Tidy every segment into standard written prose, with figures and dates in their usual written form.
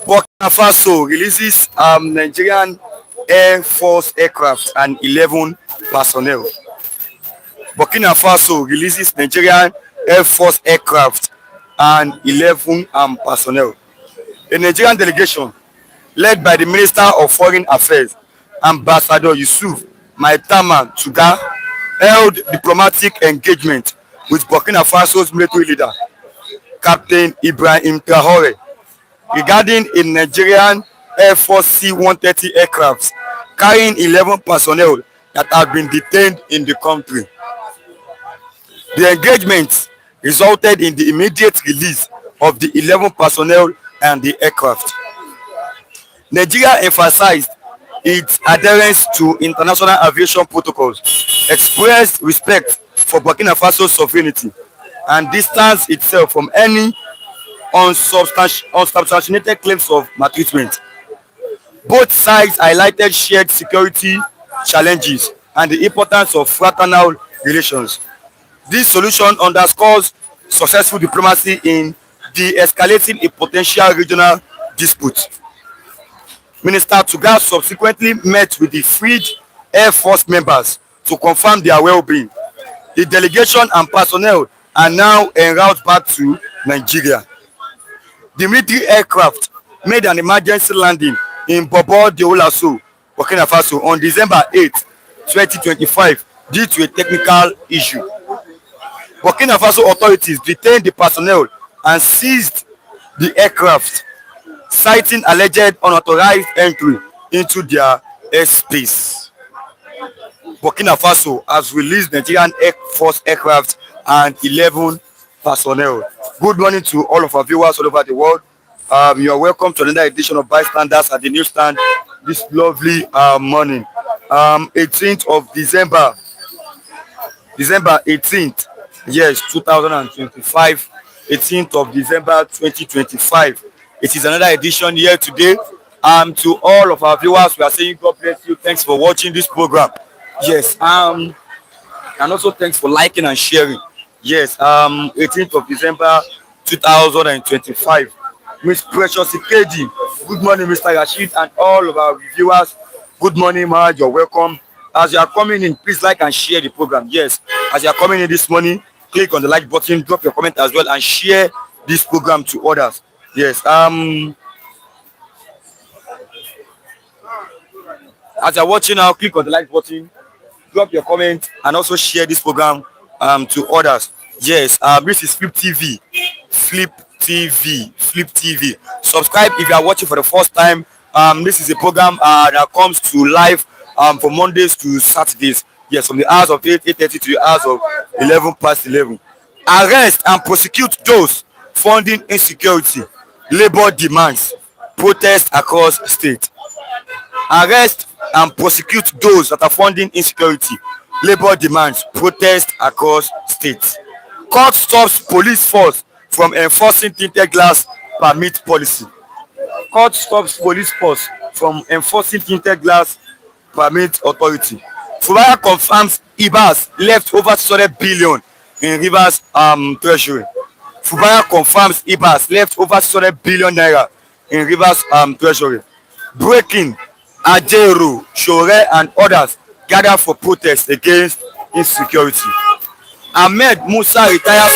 Burkina Faso releases Nigerian Air Force aircraft and 11 personnel. Burkina Faso releases Nigerian Air Force aircraft and 11 personnel. A Nigerian delegation led by the Minister of Foreign Affairs, Ambassador Yusuf Maitama Tuga, held diplomatic engagement with Burkina Faso's military leader, Captain Ibrahim Traore, regarding a Nigerian Air Force C-130 aircraft carrying 11 personnel that have been detained in the country. The engagement resulted in the immediate release of the 11 personnel and the aircraft. Nigeria emphasized its adherence to international aviation protocols, expressed respect for Burkina Faso's sovereignty, and distanced itself from any unsubstantiated claims of maltreatment. Both sides highlighted shared security challenges and the importance of fraternal relations. This solution underscores successful diplomacy in de-escalating a potential regional dispute. Minister Tuga subsequently met with the freed Air Force members to confirm their well-being. The delegation and personnel are now en route back to Nigeria. The military aircraft made an emergency landing in Bobo Dioulasso, Burkina Faso on December 8, 2025 due to a technical issue. Burkina Faso authorities detained the personnel and seized the aircraft, citing alleged unauthorized entry into their airspace. Burkina Faso has released Nigerian Air Force aircraft and 11 personnel. Good morning to all of our viewers all over the world. You are welcome to another edition of Bystanders at the newsstand this lovely morning. 18th of December 18th, yes, 2025. 18th of December 2025. It is another edition here today. To all of our viewers, we are saying God bless you. Thanks for watching this program. Yes. And also thanks for liking and sharing. Yes. 18th of December 2025. Miss Precious Ikedi. Good morning, Mr. Rashid, and all of our viewers. Good morning, ma. You're welcome. As you are coming in, please like and share the program. Yes. As you are coming in this morning, click on the like button, drop your comment as well, and share this program to others. Yes. As you're watching now, click on the like button, drop your comment, and also share this program to others. Yes. This is Flip TV. Flip TV. Subscribe if you are watching for the first time. This is a program that comes to live from Mondays to Saturdays. Yes, from the hours of 8:30 to the hours of 11 past 11. Arrest and prosecute those funding insecurity. Labor demands. Protest across state. Arrest and prosecute those that are funding insecurity. Labor demands. Protest across state. Court stops police force from enforcing tinted glass permit policy. Court stops police force from enforcing tinted glass permit authority. Fubara confirms Ibas left over 600 billion in Rivers treasury. Fubara confirms Ibas left over 600 billion naira in Rivers treasury. Breaking: Ajeru, Shore and others gather for protest against insecurity. Ahmed Musa retires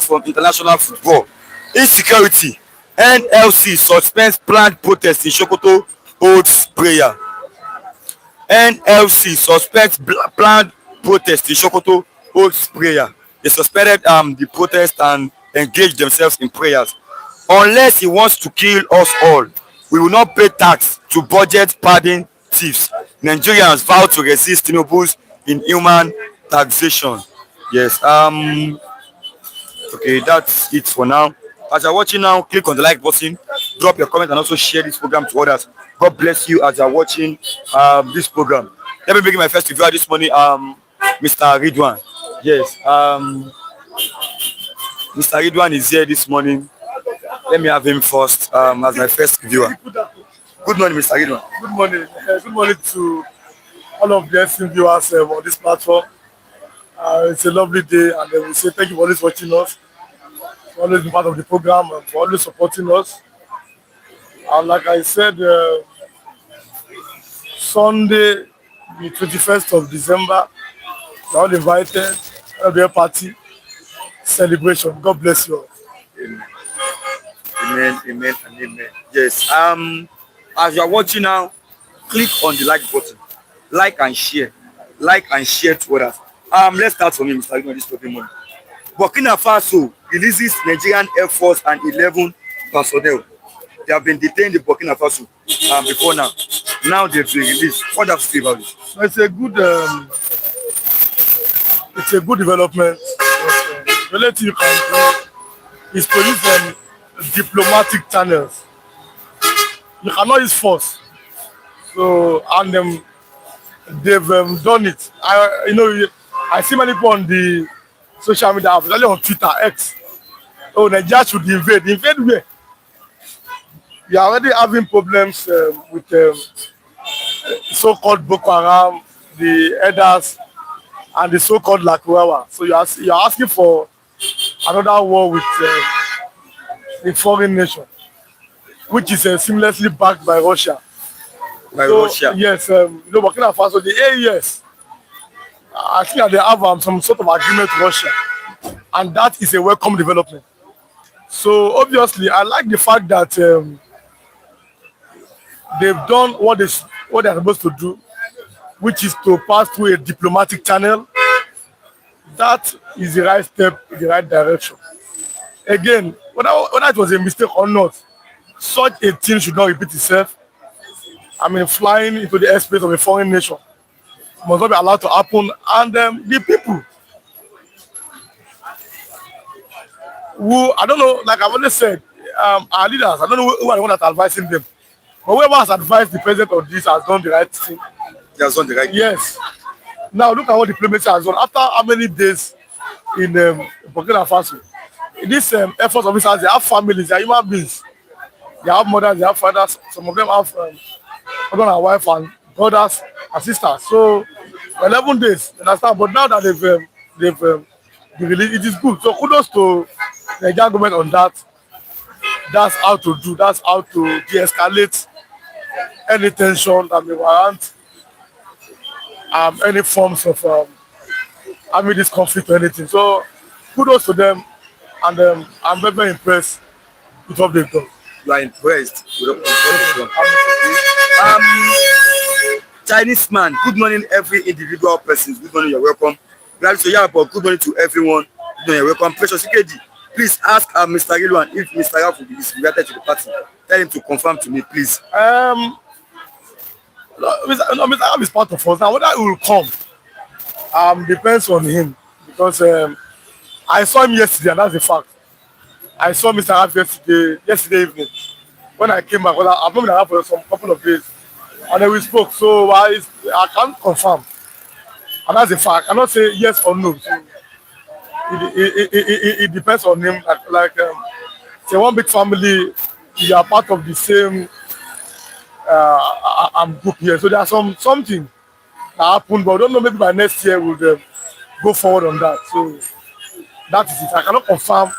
from international football. Insecurity: NLC suspends planned protest in Sokoto, holds prayer. NLC suspends planned protest in Sokoto, holds prayer. They suspended the protest and engaged themselves in prayers. Unless he wants to kill us all, we will not pay tax to budget padding thieves. Nigerians vow to resist Tinubu's inhuman taxation. Yes. Okay, that's it for now. As you're watching now, click on the like button, drop your comment, and also share this program to others. God bless you as you're watching this program. Let me begin my first reviewer this morning, Mr. Ridwan. Yes. Mr. Ridwan is here this morning. Let me have him first as my first viewer. Good morning, Mr. Ridwan. Good morning. Good morning to all of the esteemed viewers on this platform. It's a lovely day, and we say thank you for always watching us, for always being part of the program, and for always supporting us. And like I said, Sunday, the 21st of December, you're all invited. There'll be a party celebration. God bless you all. Amen. Amen, amen, and amen. Yes. As you are watching now, click on the like button, like and share, to others. Let's start from me, Mr. Agnew, this topic morning. Burkina Faso releases Nigerian Air Force and 11 personnel. They have been detained in Burkina Faso before now. Now they've been released. What do you say about this? It's a good development. The only thing you can do is to use diplomatic channels. You cannot use force. So, and they've done it. I see many people on the social media, especially on Twitter, X. Oh, Nigeria should invade. Invade where? We are already having problems with so-called Boko Haram, the Elders, and the so-called Lakurawa. So you are asking for another war with a foreign nation, which is seamlessly backed by Russia. Russia? Yes, Burkina Faso, the AES, I think that they have some sort of agreement with Russia, and that is a welcome development. So obviously, I like the fact that they've done what they're supposed to do, which is to pass through a diplomatic channel. That is the right step in the right direction. Again, whether it was a mistake or not, such a thing should not repeat itself. I mean, flying into the airspace of a foreign nation must not be allowed to happen. And the people who, I don't know, like I've always said, our leaders, I don't know who are the ones that are advising them. But whoever has advised the president of this has done the right thing. He has done the right thing. Yes. Now look at what diplomacy has done. After how many days in Burkina Faso, these Air Force officers, they have families, they are human beings. They have mothers, they have fathers. Some of them have husband and wife and brothers and sisters. So 11 days, you understand? But now that they've released, it is good. So kudos to the Nigerian government on that. That's how to do. That's how to de-escalate any tension that may warrant any forms of having this conflict or anything. So kudos to them, and I'm very, very impressed with what they've done. You are impressed with what they've done. Chinese man, good morning every individual person. Good morning, you're welcome. But good morning to everyone. Good morning, you're welcome. Precious Ikedi, please ask Mr. Rilwan if Mr. Ralph will be invited to the party. Tell him to confirm to me, please. Mr. Ralph is part of us. Now, whether he will come depends on him, because I saw him yesterday, and that's the fact. I saw Mr. Ralph yesterday evening. When I came back, I've known Mr. Ralph for some couple of days, and then we spoke. So I can't confirm, and that's the fact. I cannot say yes or no. So it depends on him. Say one big family, you are part of the same group here. So there's something that happened, but I don't know. Maybe by next year we'll go forward on that. So that is it. I cannot confirm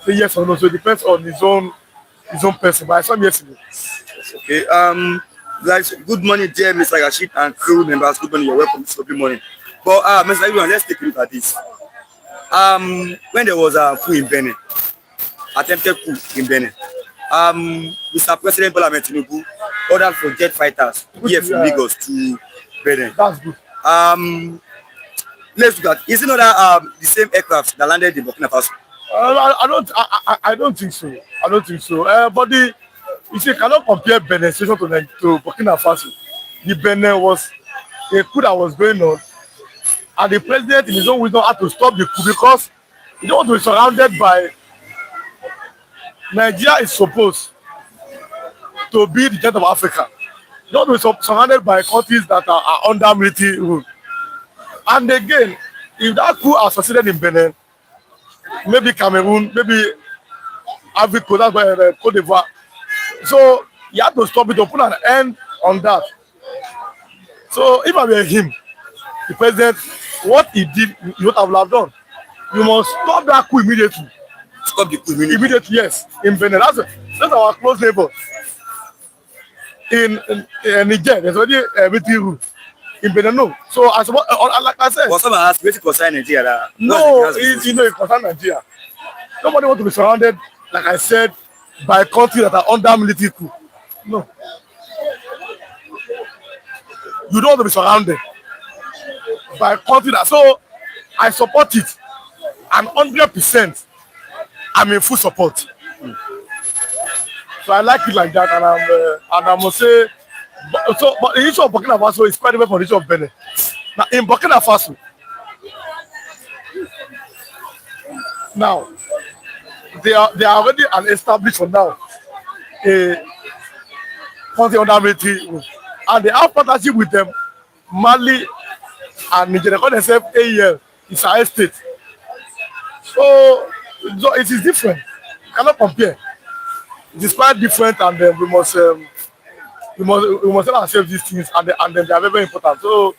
say yes or no. So it depends on his own person. But I saw him yesterday. Okay. Guys, good morning, dear Mr. Rashid and crew members. Good morning. You're welcome this lovely morning. But Mr. Rilwan, let's take a look at this. When there was a coup in Benin, attempted coup in Benin, Mr. President Bola Ahmed Tinubu ordered for jet fighters here from Lagos to Benin. That's good. Let's look at, is it not the same aircraft that landed in Burkina Faso? I don't think so. I don't think so. But you see, cannot compare Benin situation to Burkina Faso. The Benin was a coup that was going on, and the president in his own wisdom had to stop the coup because he don't want to be surrounded by. Nigeria is supposed to be the giant of Africa. You don't want to be surrounded by countries that are under military rule. And again, if that coup has succeeded in Benin, maybe Cameroon, maybe Ivory Coast, that's why Cote d'Ivoire. So you have to stop it to put an end on that. So if I were him, the president, what he did, what I would have done, you must stop that coup immediately. Stop the coup immediately. Immediately, yes. In Benin, that's our close neighbor. In Niger, there's already a military rule. In Benin, no. So I suppose, like I said, But someone asked, waiting concern Nigeria. no, it concerns Nigeria. Nobody wants to be surrounded, like I said, by countries that are under military coup. No. You don't want to be surrounded by countries that. So I support it, and 100%. I'm in full support. So I like it like that, and I must say, but the issue of Burkina Faso is quite different from the issue of Benin. Now in Burkina Faso, now they are already an established for now a country under military rule, and they have partnership with them, Mali and Nigeria. They call themselves AEL, Israel state. So it is different. You cannot compare. It is quite different, and we must tell ourselves these things, and then they are very, very important. So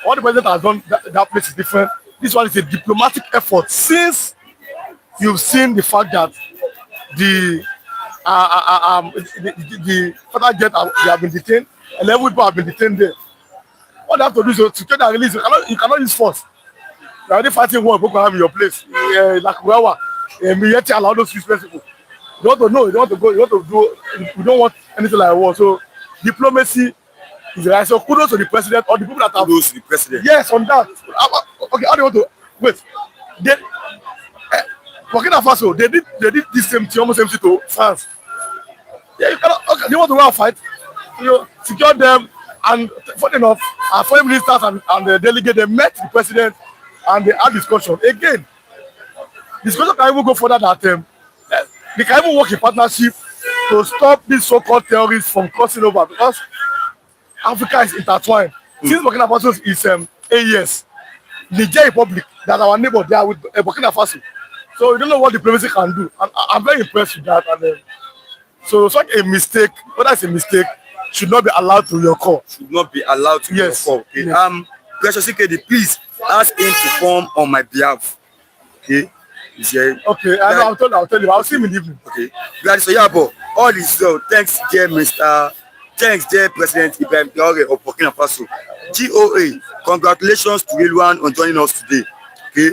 what the president has done, that place is different. This one is a diplomatic effort, since you've seen the fact that the fighter jet they have been detained, 11 people have been detained there. What they have to do is to secure their release. You cannot use force. You are already fighting war, Boko Haram in your place. Like Kuwawa, Miyeti, allow those useless people. You want to know, you want to go, you want to do, you don't want anything like war. So diplomacy is right. So kudos to the president or the people that have. Kudos to the president. Yes, on that. Okay, how do you want to wait? They, Burkina Faso, they did this same thing, almost same thing to France. Yeah, you cannot. Okay, they want to go and fight. You secure them, and funny enough, our foreign ministers and the delegate, they met the president and they had discussion. Again, discussion can even go further that they can even work in partnership to stop these so-called terrorists from crossing over, because Africa is intertwined. Since Burkina Faso is AES, Niger Republic, that's our neighbor, they are with Burkina Faso. So you don't know what diplomacy can do. And I'm very impressed with that. And so such a mistake, whether it's a mistake, should not be allowed to occur. Should not be allowed to occur. Okay. Yes. Insecurity, please ask him to come on my behalf. Okay. Okay, I'll tell you. I'll see him in the evening. Okay. Glad so yeah, but all is well. Thanks, dear Mr. Thanks, dear President Ibrahim Traore of Burkina Faso. GOA, congratulations to everyone on joining us today. Okay.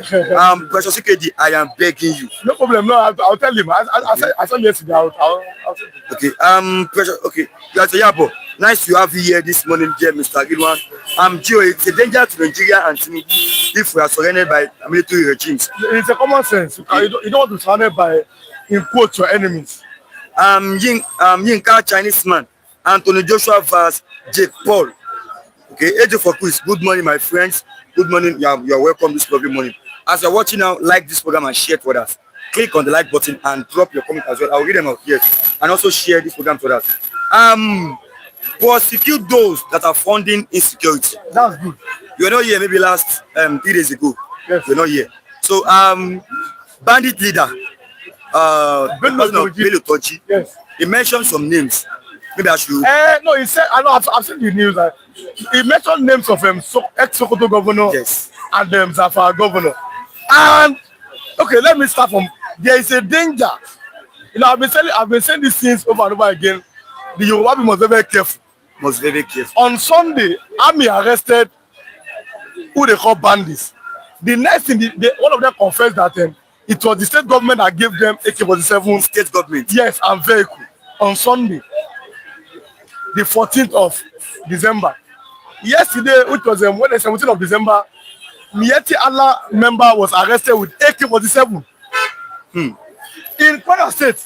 Precious Ikedi, I am begging you. No problem. No, I'll tell him. I saw yesterday. I'll tell him. Okay. Precious. Okay. Glad so yeah, but nice to have you here this morning, dear Mr. Gilwan. GOA, it's a danger to Nigeria and Tinubu if we are surrounded by military regimes. It's a common sense. You don't want to be surrounded by, in quotes, your enemies. Yinka Chinese man, Anthony Joshua vs. Jake Paul. Okay, AJ for quiz. Good morning, my friends. Good morning. You are welcome this lovely morning. As you're watching now, like this program and share it with us. Click on the like button and drop your comment as well. I'll read them out here. And also share this program with us. Prosecute those that are funding insecurity. That's good. You were not here maybe last 3 days ago. Yes. You were not here. So bandit leader Bello Tochi. Yes. He mentioned some names. Maybe I should. No, he said. I know. I've seen the news. He mentioned names of ex-Sokoto governor. Yes. And Zafar governor. And okay, let me start from. There is a danger. You know, I've been saying these things over and over again. The Yoruba people must be very careful. Must be very careful. On Sunday, army arrested who they call bandits. The next thing, one of them confessed that it was the state government that gave them AK-47. State government. Yes, and vehicle on Sunday, the 14th of December. Yesterday, which was when the 17th of December, Miyetti Allah member was arrested with AK-47 in Kwara State.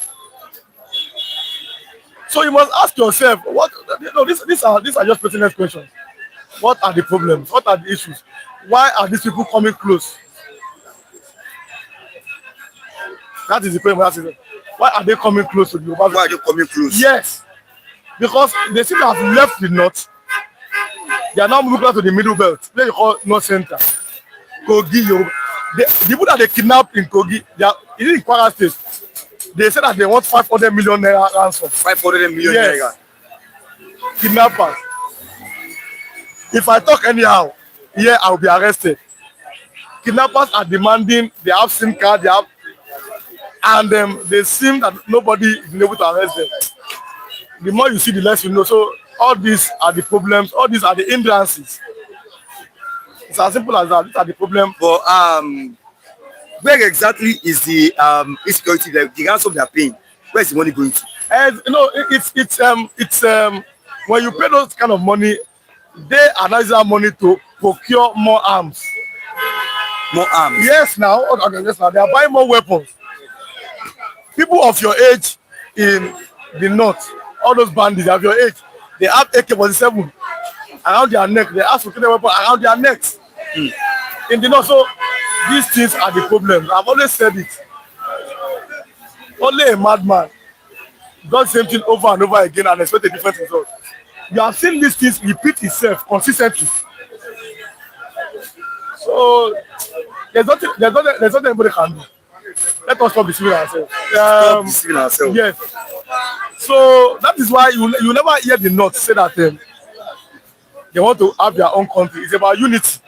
So you must ask yourself, what? You know, these are just pertinent questions. What are the problems? What are the issues? Why are these people coming close? That is the question. Why are they coming close to the Yoruba? Why are they coming close? Yes, because they seem to have left the north. They are now moving closer to the middle belt, where you call North Center. Kogi, Yoruba. The people that they kidnapped in Kogi, they are in Kwara State. They said that they want 500 million naira ransom. 500 million naira. Kidnappers. If I talk anyhow, here I'll be arrested. Kidnappers are demanding, they have SIM card, they have, and they seem that nobody is able to arrest them. The more you see, the less you know. So all these are the problems, all these are the hindrances. It's as simple as that. These are the problem. But where exactly is the insecurity, the ransom they are paying? Where is the money going to? And you know, it's when you pay those kind of money, they are not using that money to procure more arms. More arms. Yes, now, okay, yes, now they are buying more weapons. People of your age in the north, all those bandits of your age, they have AK-47 around their neck. They have security weapons around their necks. In the north, so these things are the problems. I've always said it. Only a madman does the same thing over and over again and expect a different result. You have seen these things repeat itself consistently. So there's nothing anybody can do. Let us stop deceiving ourselves. Stop deceiving ourselves. Yes. So that is why you never hear the North say that they want to have their own country. It's about unity.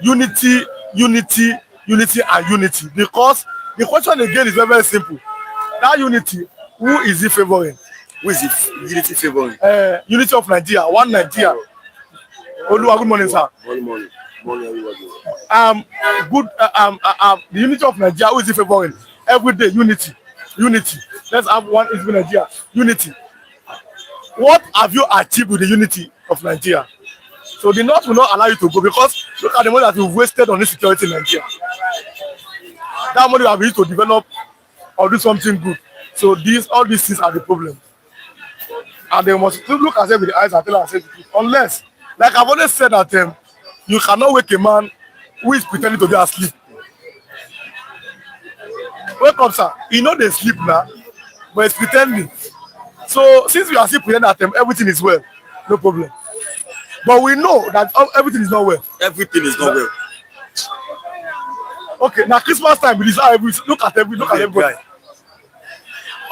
Unity, unity, unity, and unity. Because the question again is very, very simple. That unity, who is it favoring? Who is it unity favoring? Unity of Nigeria, one Nigeria. Oluwa, good morning, sir. Morning, everybody. The unity of Nigeria, who is it favoring? Every day, unity, unity. Let's have one is Nigeria, unity. What have you achieved with the unity of Nigeria? So the North will not allow you to go because look at the money that you've wasted on insecurity in Nigeria. That money you have used to develop or do something good. So all these things are the problem. And they must look at them with the eyes and tell ourselves the truth. Unless, like I've always said that you cannot wake a man who is pretending to be asleep. Wake up, sir. You know they sleep now, but it's pretending. So since we are still pretending that everything is well, no problem. But we know that everything is not well. Everything is not well. Okay, now Christmas time, look at everybody.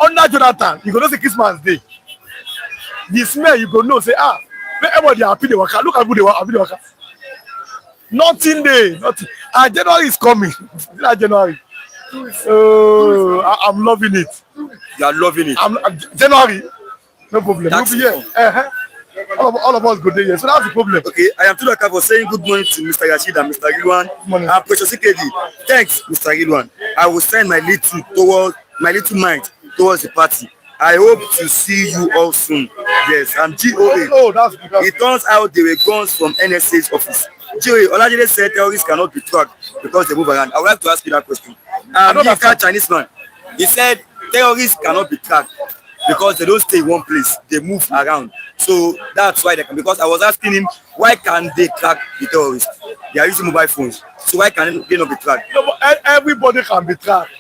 Under Jonathan, you go know say Christmas day. The smell you go know say make everybody happy they work. Look at who they work, happy they work. Nothing there, nothing. And January is coming. January. Oh, I'm loving it. You are loving it. January, no problem. That's You'll be here. All of us go there. So that's the problem. Okay, I am Tudaka for saying good morning to Mr. Rashid and Mr. Rilwan. And Precious Ikedi. Thanks, Mr. Rilwan. I will send my little mind towards the party. I hope to see you all soon. Yes, I'm GOA. Oh, that's good. It turns out they were guns from NSA's office. GOA, Olajide said terrorists cannot be tracked because they move around. I would like to ask you that question. He's Chinese man. He said terrorists cannot be tracked because they don't stay in one place. They move around. So that's why they can. Because I was asking him, why can't they track the terrorists? They are using mobile phones. So why can they not be tracked? No, but everybody can be tracked.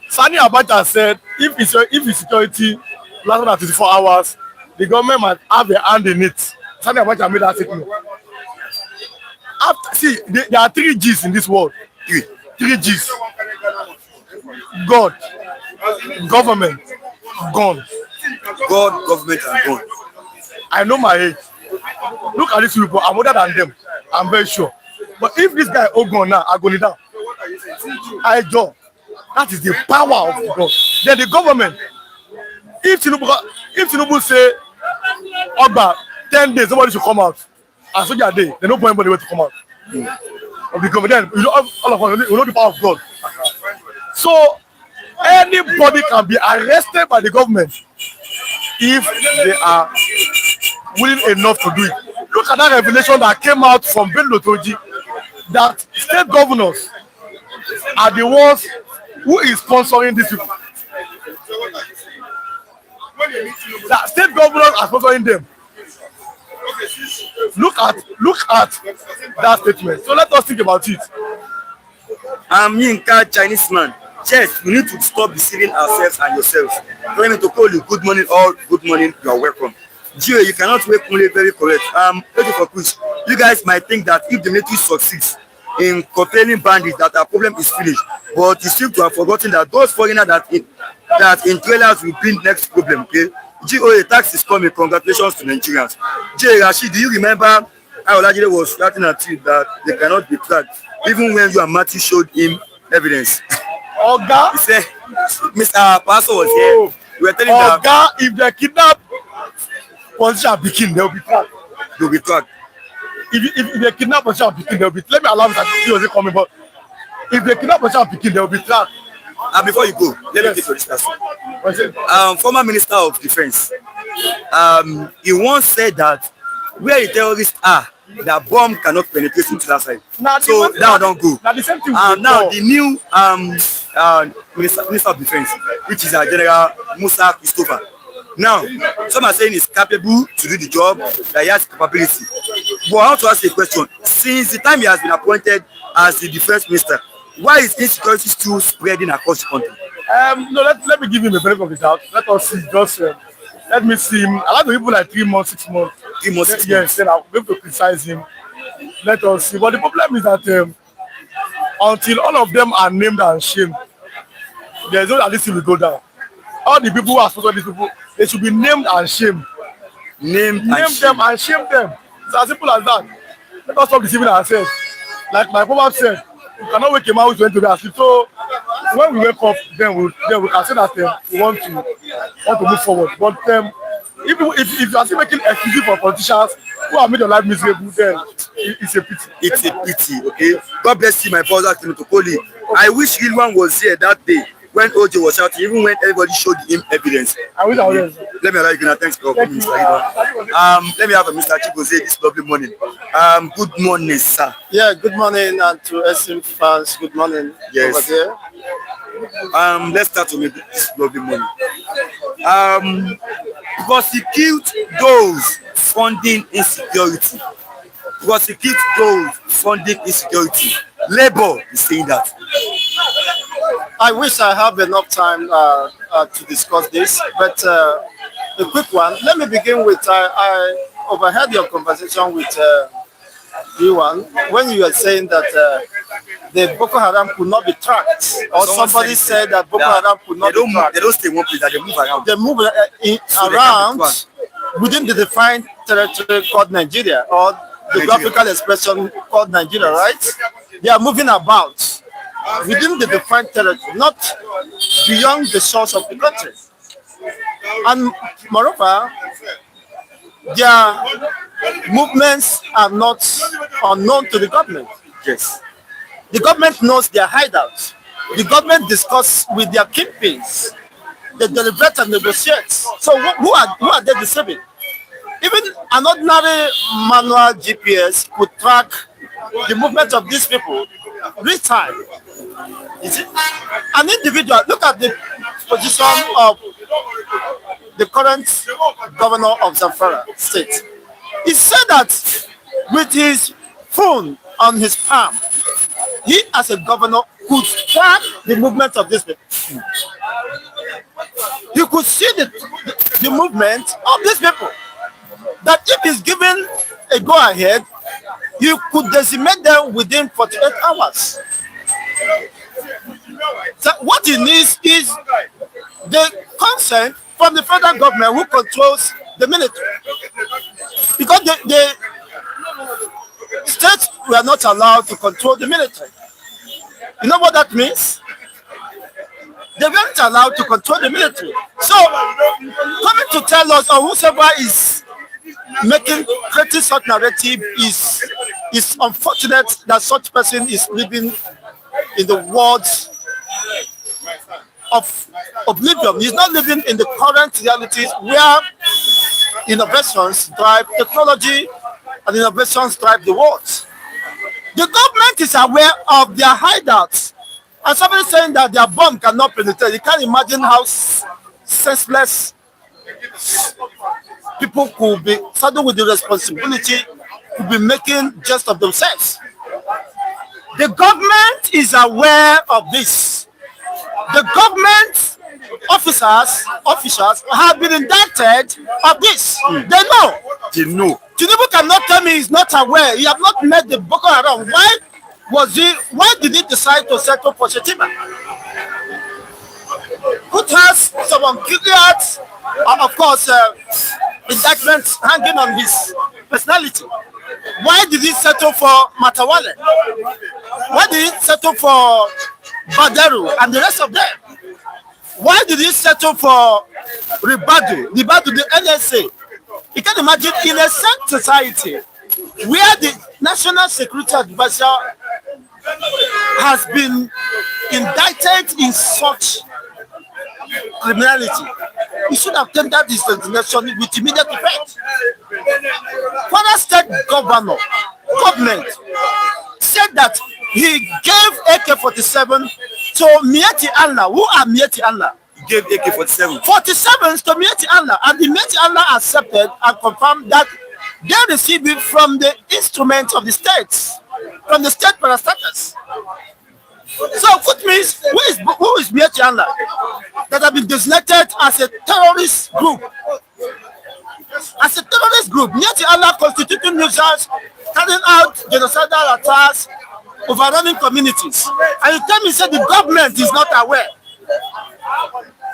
Sani Abacha said, if it's security lasts than 24 hours, the government might have a hand in it. Sani Abacha made that statement. See, there are 3 G's in this world. 3 G's. God, government, gun. God, government, and gun. I know my age. Look at these people. I'm older than them. I'm very sure. But if this guy gun now, I go kneel down. I do. That is the power of God. Then the government. If Tinubu say, Oba, 10 days, nobody should come out. And so day, there's no point anybody to come out. Of the government. Then you know, all of us, we know the power of God. So anybody can be arrested by the government if they are willing enough to do it. Look at that revelation that came out from Bello Toji, that state governors are the ones who is sponsoring these people. That state governors are sponsoring them. Look at that statement. So let us think about it. I'm Yinka, Chinese man. Yes, we need to stop deceiving ourselves and yourselves. Don't to call you good morning or good morning, you are welcome. Gio, you cannot wake only very correct. Waiting for quiz. You guys might think that if the military succeeds in curtailing bandits, that our problem is finished. But you seem to have forgotten that those foreigners that in trailers will bring next problem. Okay, GOA tax is coming. Congratulations to Nigerians. J. Rashid, do you remember Olajide was shouting at you that they cannot be tracked, even when you and Matthew showed him evidence. Oga, He said, Mr. Paso was here. We were telling that Oga, if they kidnap politician pikin, they will be tracked. they'll be tracked. If they kidnap politician pikin, they will be. Let me allow Mr. He was coming, but if they kidnap politician pikin, they will be tracked. And before you go, let me Yes. take for this person. What's it? Former Minister of Defense, he once said that where the terrorists are, the bomb cannot penetrate into that side. So now don't go. Now the same thing. Now the new Minister of Defense, which is General Musa Christopher. Now, some are saying he's capable to do the job, that he has capability. But I want to ask you a question. Since the time he has been appointed as the defense minister, why is insecurity still spreading across the country? No, let me give him a benefit of the doubt. Let us see. Just let me see him. I like the people like 3 months, 6 months. 3 months, 6 months. Yes, then I'll be able to criticize him. Let us see. But the problem is that until all of them are named and shamed, there's no that this thing will go down. All the people who are supposed to these people, they should be named and shamed. Name Them and shame them. It's as simple as that. Let us stop deceiving ourselves. Like my proverb said, you cannot wake a man who's going to be asleep. So when we wake up, then we can say that we want to move forward. But if you are still making excuses for politicians who have made your life miserable, then it's a pity. It's a pity, okay? God bless you, my brother Timotopoli. I wish Rilwan was here that day when OJ was shouting, even when everybody showed him evidence. I wish I was. Let me allow you, thanks for coming, Mr. Rilwan. Let me have a Mr. Chico say this lovely morning. Good morning, sir. Yeah, good morning, and to SM fans, good morning. Yes. Over there. Let's start with this lovely morning. Prosecute those funding insecurity. Prosecute those funding insecurity. Labour is saying that. I wish I have enough time to discuss this, but a quick one. Let me begin with I overheard your conversation with Yuan when you were saying that the Boko Haram could not be tracked, or somebody said that Boko Haram could not be tracked. They don't stay in one place, that they move around. They move So around within the defined territory called Nigeria, or the graphical expression called Nigeria, right? They are moving about within the defined territory, not beyond the shores of the country. And moreover, their movements are not unknown to the government. Yes. The government knows their hideouts. The government discusses with their kingpins. They deliberate and negotiate. So who are they deceiving? Even an ordinary manual GPS could track the movement of these people real time. You see? An individual, look at the position of the current governor of Zamfara state. He said that with his phone on his palm, he as a governor could track the movement of these people. You could see the movement of these people. That if he's given a go-ahead, you could decimate them within 48 hours. So what he needs is the consent from the federal government who controls the military. Because the states were not allowed to control the military. You know what that means? They weren't allowed to control the military. So, coming to tell us, or whoever is making creating such narrative is unfortunate that such person is living in the world of oblivion. He's not living in the current realities where innovations drive technology and innovations drive the world. The government is aware of their hideouts. And somebody saying that their bomb cannot penetrate. You can't imagine how senseless people could be saddled with the responsibility to be making jest of themselves. The government is aware of this. The government officials have been indicted of this. They know. They know. Tinubu cannot tell me he's not aware. He have not met the Boko Haram. Why did he decide to settle for Shetima? Who has some unclear, of course, indictments hanging on his personality. Why did he settle for Matawale? Why did he settle for Baderu and the rest of them? Why did he settle for Ribadu, the NSA? You can imagine in a safe society where the National Security Advisor has been indicted in such criminality, he should have tendered his resignation with immediate effect. Kwara State government said that he gave AK-47 to Mieti Allah. Who are Mieti Allah? He gave AK-47. 47s to Mieti Allah, and the Mieti Allah accepted and confirmed that they received it from the instrument of the states, from the state parastatals. So, which means who is Mieti Allah that have been designated as a terrorist group? As a terrorist group, Mieti Allah constituting nuisance, carrying out genocidal attacks, overrunning communities. And you tell me, say the government is not aware.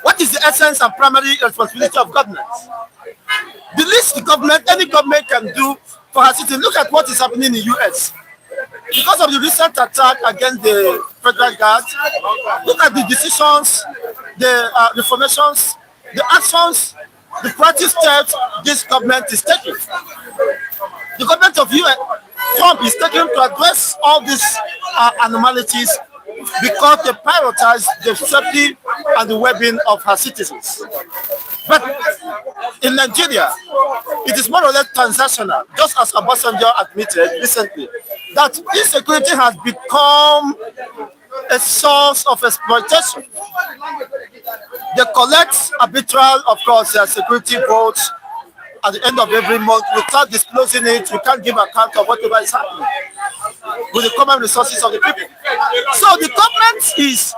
What is the essence and primary responsibility of government? The least the government, any government can do for her city. Look at what is happening in the US. Because of the recent attack against the federal guard, look at the decisions, the reformations, the actions, the practice steps this government is taking. The government of US, Trump is taking to address all these anomalies because they prioritize the safety and the well-being of her citizens. But in Nigeria, it is more or less transactional, just as Obasanjo admitted recently, that insecurity has become a source of exploitation. They collect arbitral, of course, security votes at the end of every month without disclosing it. You can't give account of whatever is happening with the common resources of the people. So the government is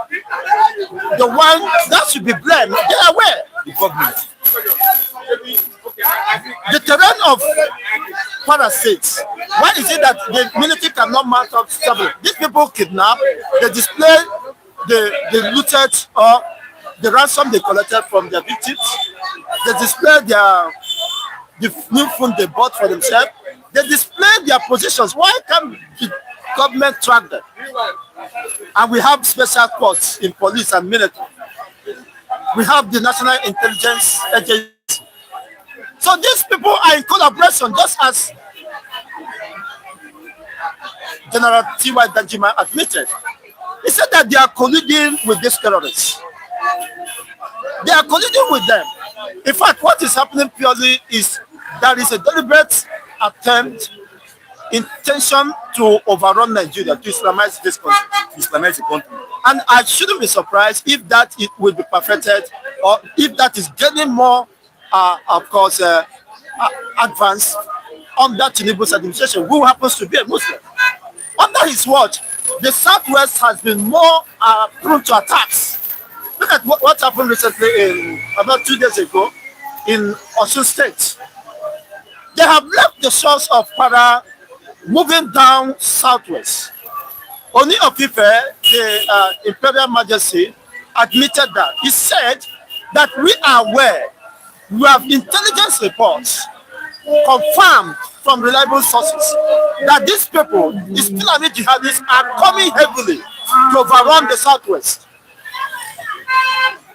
the one that should be blamed. They are aware. The government. The terrain of Kwara State, why is it that the military cannot mount up stability? These people kidnap, they display the looted or the ransom they collected from their victims, they display the new phone they bought for themselves, they display their positions. Why can't the government track them? And we have special courts in police and military. We have the National Intelligence Agency. So these people are in collaboration, just as General T.Y. Danjuma admitted. He said that they are colluding with these terrorists. They are colluding with them. In fact, what is happening purely is there is a deliberate attempt, intention to overrun Nigeria, to Islamize this country. Islamize the country. And I shouldn't be surprised if that it will be perfected, or if that is getting more, of course, advanced under Tinubu's administration, who happens to be a Muslim. Under his watch, the Southwest has been more prone to attacks. Look at what happened recently, about 2 days ago, in Osun State. They have left the shores of Para, moving down southwest. Oni of Ife, the Imperial Majesty, admitted that. He said that we are aware, we have intelligence reports confirmed from reliable sources that these people, these Islamic jihadists, are coming heavily to overrun the southwest.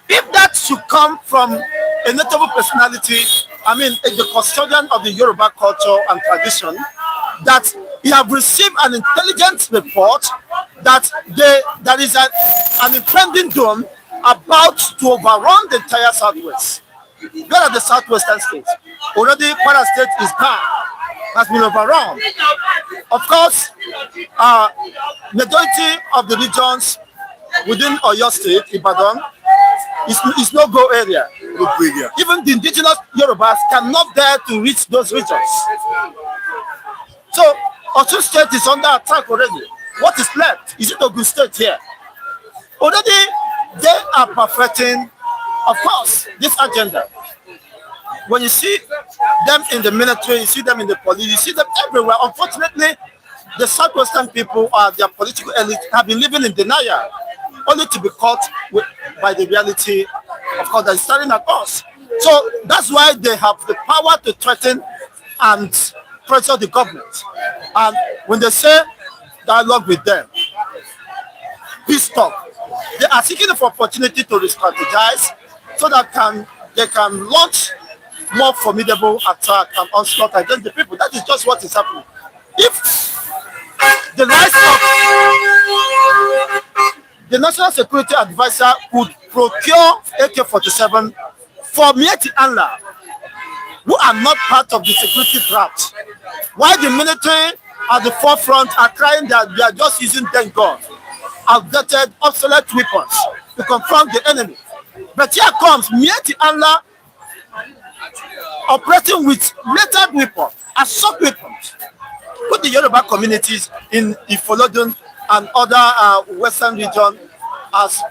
If that should come from a notable personality, I mean, the custodian of the Yoruba culture and tradition, that he have received an intelligence report that there is an impending dawn about to overrun the entire southwest. Where are the southwestern states? Already Kwara State is gone, has been overrun. Of course, majority of the regions within Oyo State, Ibadan, is no-go area. Even the indigenous Yorubas cannot dare to reach those regions. So, Osun State is under attack already. What is left? Is it Ogun State here? Already, they are perfecting, of course, this agenda. When you see them in the military, you see them in the police, you see them everywhere. Unfortunately, the southwestern people, their political elite, have been living in denial, only to be caught by the reality, of course, that is staring at us. So that's why they have the power to threaten and pressure the government. And when they say dialogue with them, peace talk, they are seeking for opportunity to re-strategize so that they can launch more formidable attack and onslaught against the people. That is just what is happening. If the rise of the National Security Advisor could procure AK-47 for Mieti Allah, who are not part of the security draft, while the military at the forefront are crying that they are just using them gun, outdated, obsolete weapons to confront the enemy. But here comes Mieti Allah operating with later weapons, assault weapons. Put the Yoruba communities in Ifolodun and other western region as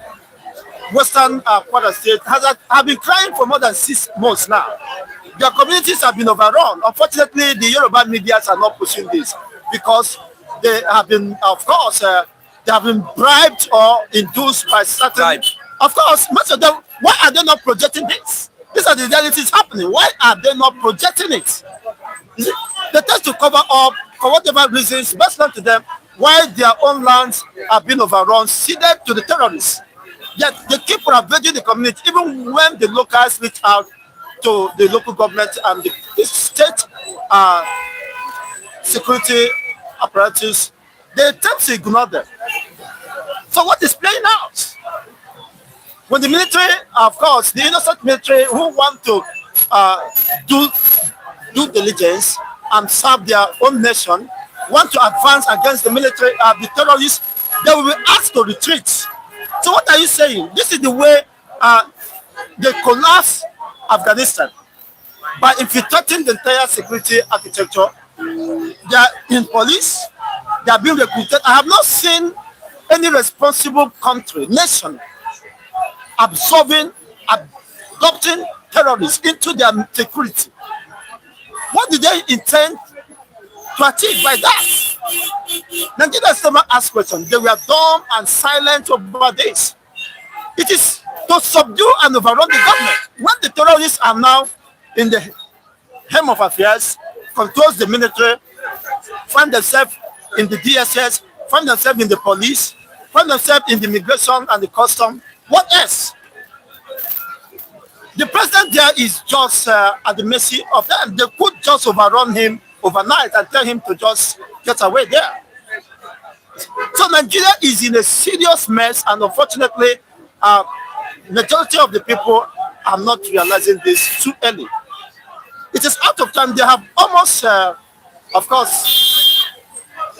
western quarter state have been crying for more than 6 months now. Their communities have been overrun. Unfortunately, the Yoruba media are not pushing this because they have been, of course, they have been bribed or induced by certain. Of course, most of them. Why are they not projecting this? These are the realities happening. Why are they not projecting it? They tend to cover up for whatever reasons, best known to them, why their own lands have been overrun, ceded to the terrorists. Yet they keep ravaging the community, even when the locals reach out to the local government and the state security apparatus, they tend to ignore them. So what is playing out? When the military, of course, the innocent military who want to do diligence and serve their own nation, want to advance against the military, the terrorists, they will be asked to retreat. So what are you saying? This is the way they collapse Afghanistan by infiltrating the entire security architecture. They are in police, they are being recruited. I have not seen any responsible country, nation, adopting terrorists into their security. What did they intend to achieve by that? Nigerian stomach asked questions. They were dumb and silent over this. It is to subdue and overrun the government. When the terrorists are now in the helm of affairs, controls the military, find themselves in the DSS, find themselves in the police, find themselves in the immigration and the custom. What else? The president there is just at the mercy of them. They could just overrun him overnight and tell him to just get away there. So Nigeria is in a serious mess, and unfortunately, majority of the people are not realizing this too early. It is out of time. They have almost, of course,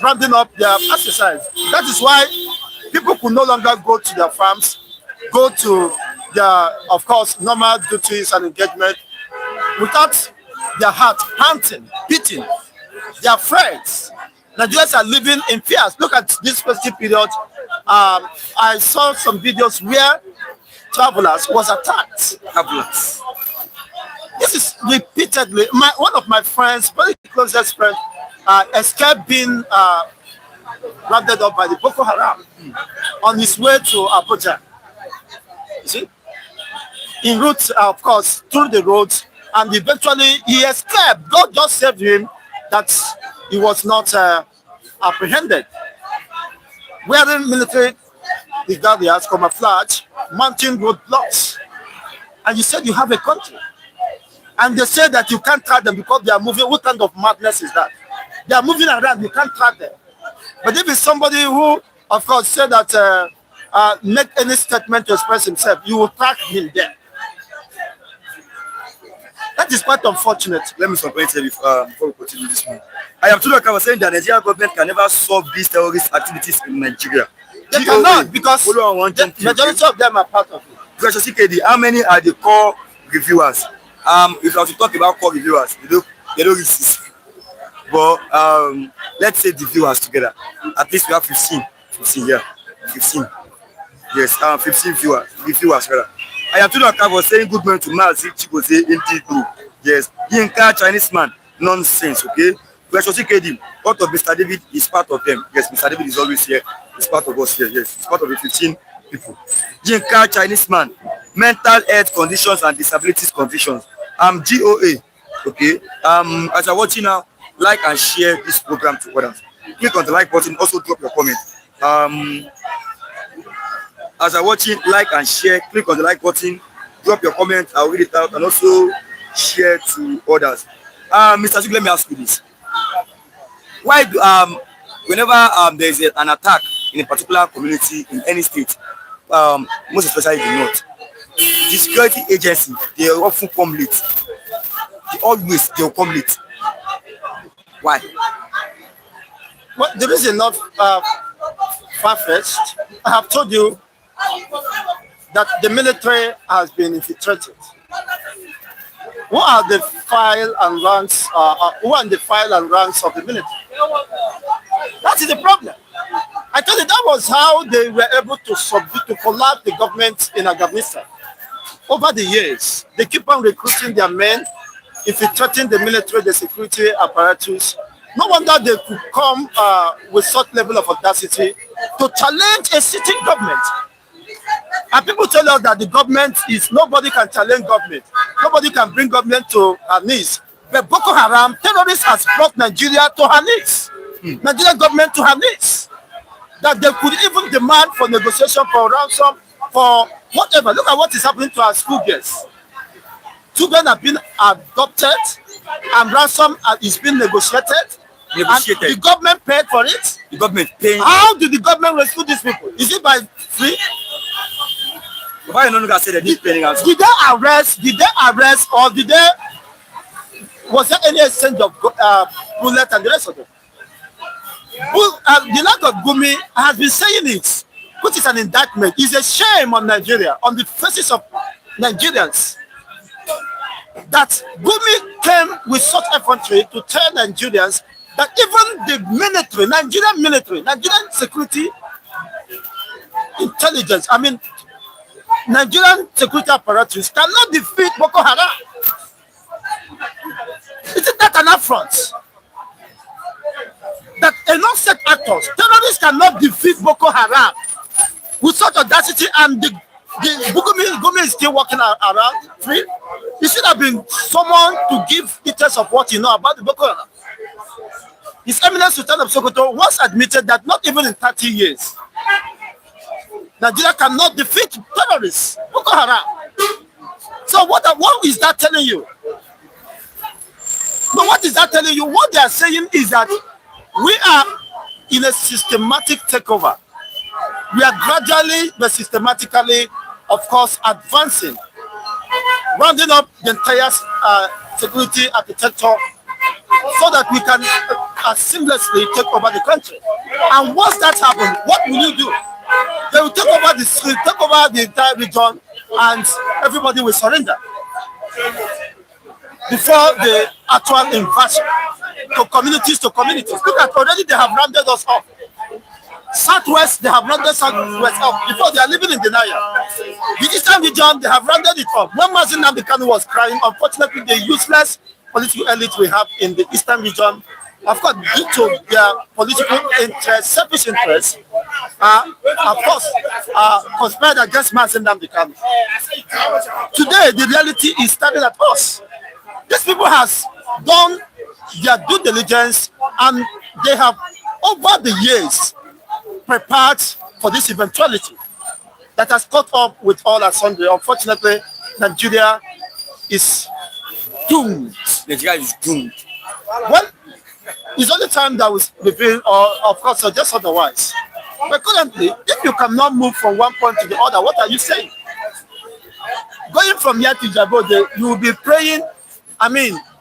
rounding up their exercise. That is why people could no longer go to their farms, go to their, of course, normal duties and engagement without their heart panting, beating. They are afraid. Nigerians are living in fears. Look at this specific period. I saw some videos where travelers was attacked. Travelers. This is repeatedly. One of my friends, very closest friend, escaped being rounded up by the Boko Haram on his way to Abuja. You see? In route, of course, through the roads, and eventually he escaped. God just saved him that he was not apprehended. Wearing military regardless, camouflage, mounting roadblocks. And you said you have a country. And they say that you can't track them because they are moving. What kind of madness is that? They are moving around, you can't track them. But if it's somebody who, of course, said that make any statement to express himself, you will track him there. That is quite unfortunate. Let me supplement here before we continue this one. I am told I was saying that the Nigerian government can never solve these terrorist activities in Nigeria. They cannot, because the majority of them are part of it. Professor CKD, how many are the core reviewers? If I was to talk about core reviewers, they don't exist. But let's say the viewers together. At least we have 15, yeah. 15. Yes, 15 reviewers rather. I am told I was saying good morning to Mazi Chigoze indeed. Yes, Yinka Chinese man, nonsense, okay? Professor CKD, what of Mr. David is part of them. Yes, Mr. David is always here. He's part of us here. Yes, he's part of the 15 people. Yinka Chinese man, mental health conditions and disabilities conditions. GOA, okay? As I'm watching now, like and share this program to others. Click on the like button. Also drop your comment. Um, as I'm watching, like and share. Click on the like button. Drop your comment. I'll read it out and also share to others. Mr. Zug, let me ask you this: why do, whenever there is an attack in a particular community in any state, most especially the north, the security agency they often come late. They will come late. Why? Well, the reason not far-fetched. I have told you that the military has been infiltrated. Who are the file and ranks? Who are in the file and ranks of the military? That is the problem. I told you that was how they were able to subdue, to collapse the government in Afghanistan. Over the years, they keep on recruiting their men, infiltrating the military, the security apparatus. No wonder they could come with such level of audacity to challenge a sitting government. And people tell us that the government is, nobody can challenge government. Nobody can bring government to her knees. But Boko Haram, terrorists has brought Nigeria to her knees. Nigerian government to her knees. That they could even demand for negotiation, for ransom, for whatever. Look at what is happening to our school girls. Children have been adopted and ransom is being negotiated. And the government paid for it. The government paying. How did the government rescue these people? Is it by free? Why you not say that this paying us? Did they arrest? Or did they? Was there any exchange of bullet and the rest of them? The lack of Gumi has been saying it, which is an indictment. It's a shame on Nigeria, on the faces of Nigerians, that Gumi came with such effrontery to tell Nigerians that even the military, Nigerian security intelligence, Nigerian security apparatus cannot defeat Boko Haram. Isn't that an affront? That non-state actors, terrorists cannot defeat Boko Haram with such audacity, and the Gumi is still walking around free. He should have been someone to give details of what you know about the Boko Haram. His Eminence Sultan of Sokoto once admitted that not even in 30 years, Nigeria cannot defeat terrorists, Boko Haram. So what is that telling you? But what is that telling you? What they are saying is that we are in a systematic takeover. We are gradually but systematically, of course, advancing, rounding up the entire security architecture so that we can seamlessly take over the country. And once that happens, what will you do? They will take over the entire region, and everybody will surrender before the actual invasion to communities. Look at, already they have rounded us up. Southwest, they have rounded Southwest up before they are living in denial. The Eastern region, they have rounded it up. When Mazin Nambikanu was crying, unfortunately, the useless political elite we have in the Eastern region, of course, due to their political interest, selfish interests, of course, conspired against Mazin Nambikanu. Today, the reality is staring at us. These people has done their due diligence, and they have, over the years, prepared for this eventuality that has caught up with all our Sunday. Unfortunately, Nigeria is doomed. Nigeria is doomed. Well, it's only time that will reveal, or of course, just otherwise. But currently, if you cannot move from one point to the other, what are you saying? Going from here to Jabode, you will be praying.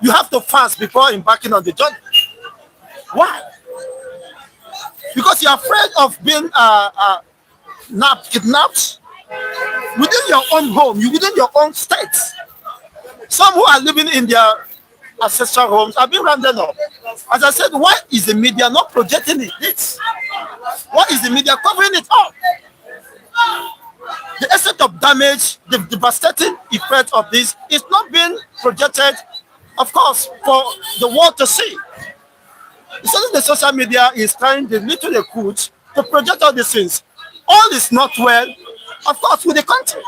You have to fast before embarking on the journey. Why? Because you're afraid of being kidnapped within your own home, within your own state. Some who are living in their ancestral homes are being rounded up. As I said, why is the media not projecting it? Why is the media covering it up? The extent of damage, the devastating effect of this is not being projected, of course, for the world to see. It's only the social media is trying the little they could to project all these things. All is not well, of course, with the country.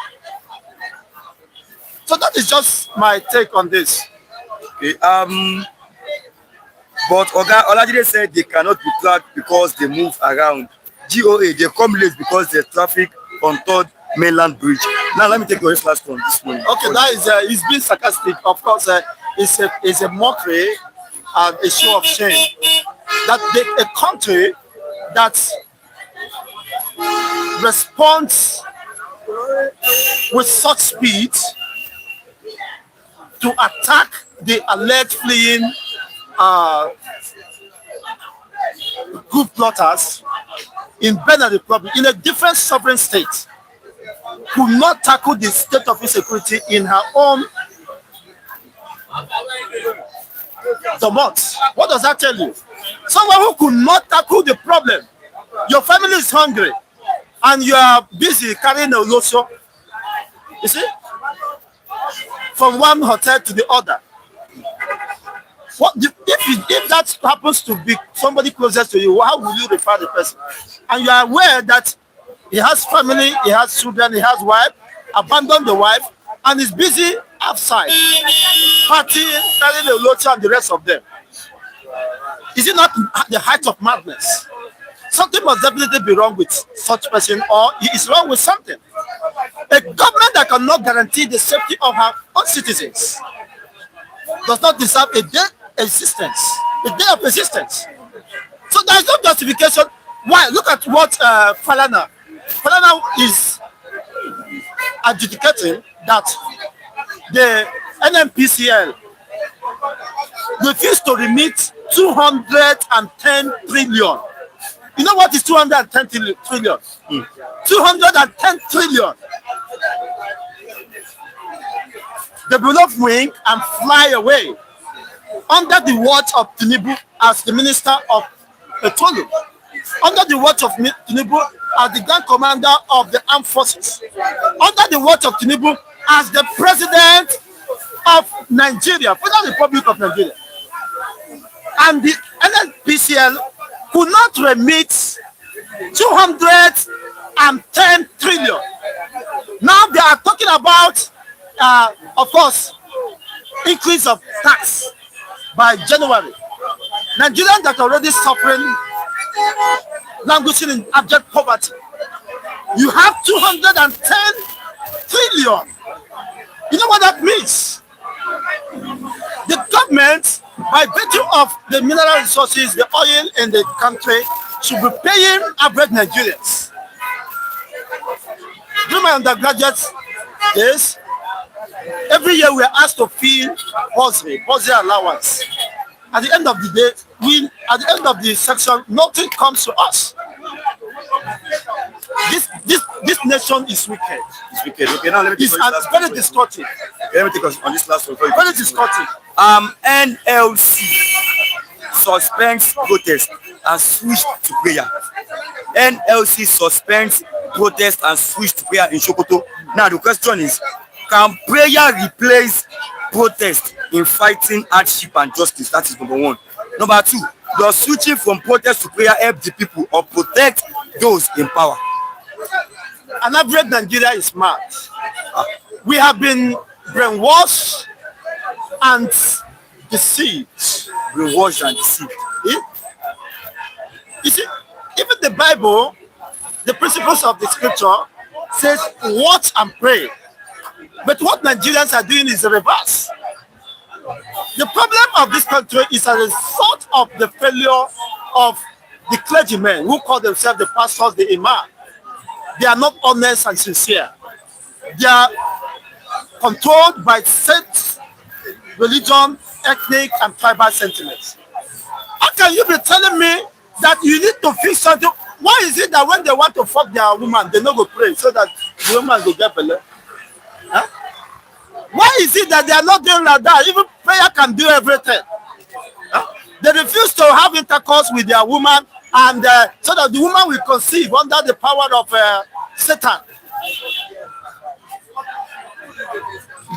So that is just my take on this. Okay. But Oga Olajide said they cannot be tracked because they move around. GOA, they come late because there's traffic on third mainland bridge. Now let me take your last one this morning. Okay, that is he's being sarcastic. Of course, it's a mockery and a show of shame that a country that responds with such speed to attack the alleged fleeing group plotters in Benin Republic in a different sovereign state could not tackle the state of insecurity in her own domot. What does that tell you? Someone who could not tackle the problem. Your family is hungry and you are busy carrying a loso, you see, from one hotel to the other. If that happens to be somebody closest to you, how will you refer the person? And you are aware that he has family, he has children, he has wife, abandoned the wife, and is busy outside, partying, carrying a locha and the rest of them. Is it not the height of madness? Something must definitely be wrong with such person, or he is wrong with something. A government that cannot guarantee the safety of her own citizens does not deserve a day of existence. So there is no justification. Why? Look at what Falana is adjudicating, that the NMPCL refused to remit 210 trillion. You know what is 210 trillion? 210 trillion. They will not wing and fly away under the watch of Tinubu as the Minister of Petroleum, under the watch of Tinubu as the Grand Commander of the Armed Forces, under the watch of Tinubu as the President of Nigeria, Federal Republic of Nigeria. And the NNPCL could not remit 210 trillion. Now they are talking about, of course, increase of tax by January. Nigerians that are already suffering, languishing in abject poverty. You have 210 trillion. You know what that means? The government, by virtue of the mineral resources, the oil in the country, should be paying average Nigerians. During my undergraduate days, every year we are asked to fill bursary allowance. At the end of the day, at the end of the section, nothing comes to us. This nation is wicked. It's wicked. Okay, now let me take It's very distorted. Okay, let me take us on this last one. Very distorted. NLC suspends protest and switched to prayer. NLC suspends protest and switched to prayer in Sokoto. Now the question is, can prayer replace protest in fighting hardship and justice? That is number one. Number two, does switching from protest to prayer help the people or protect those in power? An average Nigeria is mad. We have been brainwashed and deceived. Brainwashed and deceived. You see, even the Bible, the principles of the scripture says watch and pray. But what Nigerians are doing is the reverse. The problem of this country is a result of the failure of the clergymen who call themselves the pastors, the imam. They are not honest and sincere. They are controlled by sect, religion, ethnic, and tribal sentiments. How can you be telling me that you need to fix something? Why is it that when they want to fuck their woman, they don't go pray so that the woman will get better? Huh? Why is it that they are not doing like that? Even prayer can do everything. Huh? They refuse to have intercourse with their woman, and so that the woman will conceive under the power of Satan.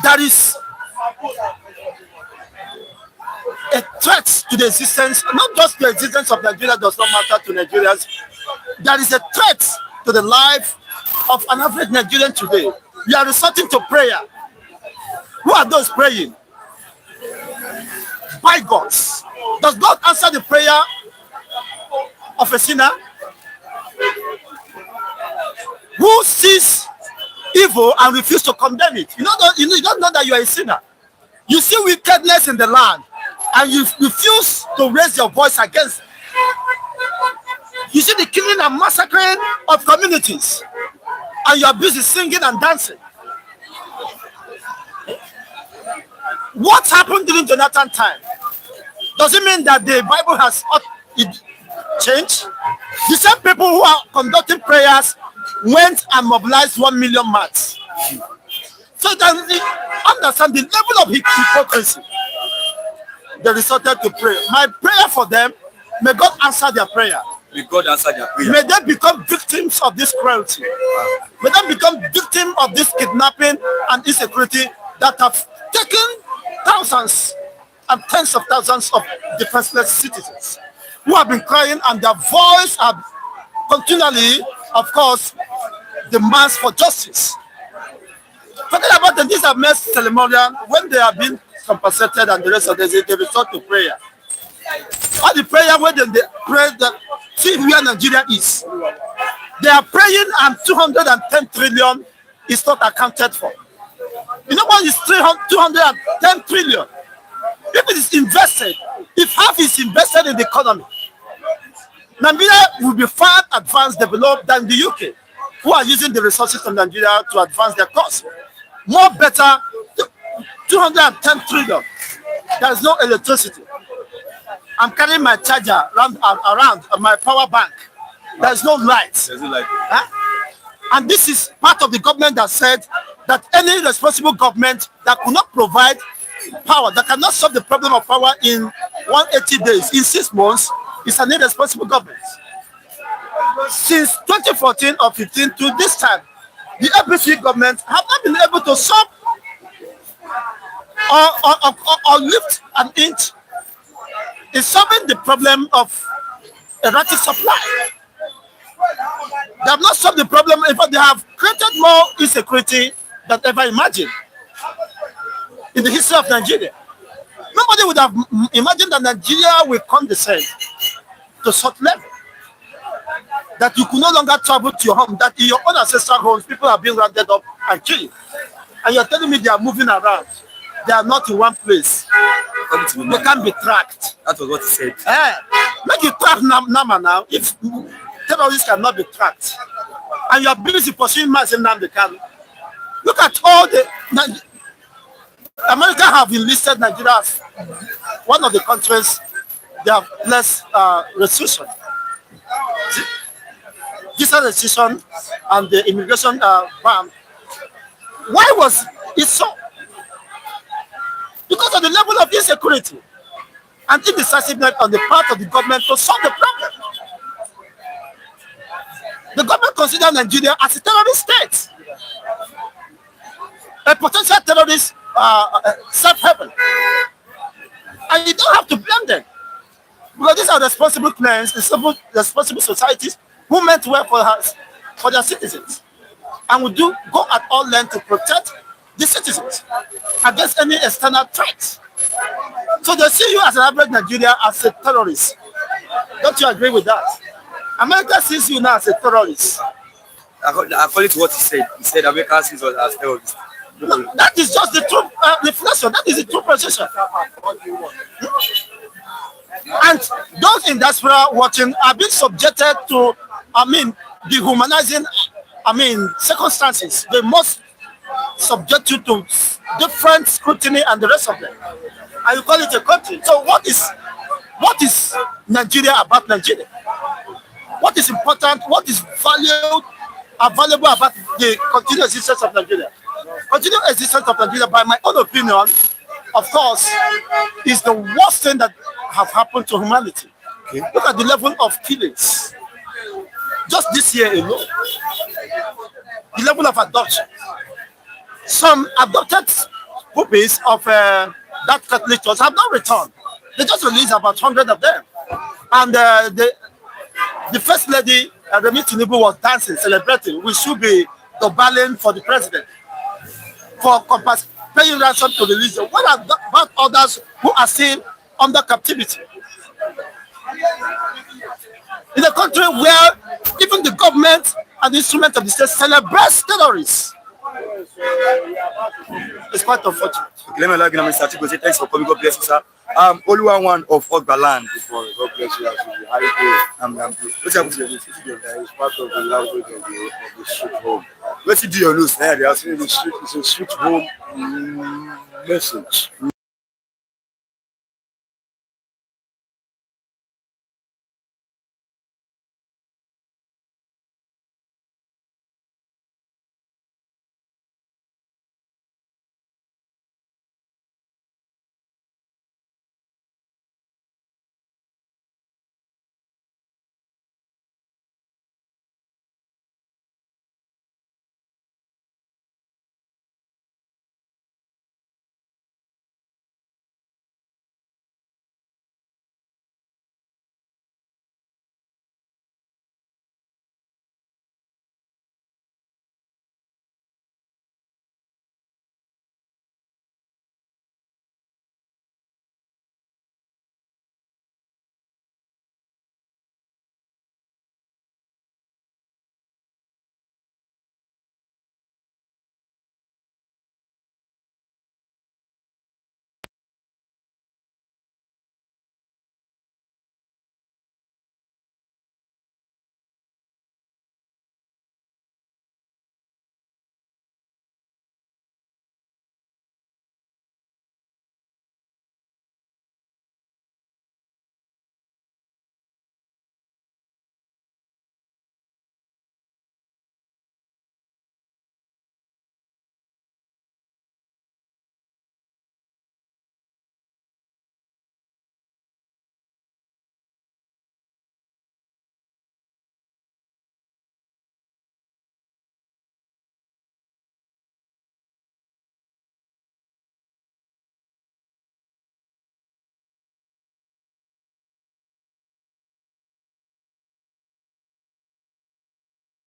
That is a threat to the existence, not just the existence of Nigeria does not matter to Nigerians. That is a threat to the life of an average Nigerian today. We are resorting to prayer. Who are those praying? by gods. Does God answer the prayer of a sinner who sees evil and refuses to condemn it? You don't know that you are a sinner. You see wickedness in the land and you refuse to raise your voice against it. You see the killing and massacring of communities and you are busy singing and dancing. What happened during Jonathan's time? Does it mean that the Bible has changed? The same people who are conducting prayers went and mobilized 1 million mats. So then understand the level of hypocrisy. They resorted to pray. My prayer for them, may God answer their prayer. May God answer their prayer. May they become victims of this cruelty. May they become victims of this kidnapping and insecurity that have taken thousands and tens of thousands of defenseless citizens who have been crying, and their voice have continually, of course, demands for justice. Talking about them, these are mere ceremonial. When they have been compensated and the rest of them, they resort to prayer. All the prayer when they pray, see where Nigeria is. They are praying and 210 trillion is not accounted for. You know what is 210 trillion? If it is invested, if half is invested in the economy, Nigeria will be far advanced, developed than the UK, who are using the resources of Nigeria to advance their cause. More better, 210 trillion. There is no electricity. I'm carrying my charger around my power bank. There is no light. There's no light. Huh? And this is part of the government that said that any responsible government that could not provide power, that cannot solve the problem of power in 180 days, in 6 months, is an irresponsible government. Since 2014 or 15 to this time, the APC government have not been able to solve or lift an inch in solving the problem of erratic supply. They have not solved the problem. In fact, they have created more insecurity than ever imagined in the history of Nigeria. Nobody would have imagined that Nigeria will condescend to such level that you could no longer travel to your home, that in your own ancestral homes, people are being rounded up and killed. And you're telling me they are moving around. They are not in one place. They can't be tracked. That was what he said. Make you track Nama now. If terrorists cannot be tracked, and you are busy pursuing mass in Namde Kanu. Look at all the America have enlisted Nigeria as one of the countries they have less restriction. Visa restriction and the immigration ban. Why was it so? Because of the level of insecurity and indecisiveness on the part of the government to solve the problem. The government considers Nigeria as a terrorist state, a potential terrorist safe haven. And you don't have to blame them, because these are responsible claims, responsible societies who meant well for their citizens, and will go at all lengths to protect the citizens against any external threats. So they see you as an average Nigerian as a terrorist. Don't you agree with that? America sees you now as a terrorist. According to what he said America sees us as terrorists. No, that is just the true reflection. That is the true position. And those in diaspora watching are being subjected to, dehumanizing, circumstances. They must subject you to different scrutiny and the rest of them. And you call it a country. So what is Nigeria about Nigeria? What is important, what is valuable about the continued existence of Nigeria? Continued existence of Nigeria, by my own opinion, of course, is the worst thing that have happened to humanity. Okay. Look at the level of killings. Just this year alone. The level of adoption. Some adopted puppies of that Catholic church have not returned. They just released about 100 of them. And the First Lady, Remi Tinubu, was dancing, celebrating. We should be balling for the president, for paying ransom to release them. What about others who are still under captivity. In a country where even the government and the instrument of the state celebrates terrorists. It's quite unfortunate. Okay, let me allow you, Mr. Atiku, say thanks for coming. God bless you, sir. Oluwa one of Ogbaland. God bless you. How you doing? I'm good. What's happening to you? It's part of the language of the street home. What's you do your news? They ask me. It's a street home message.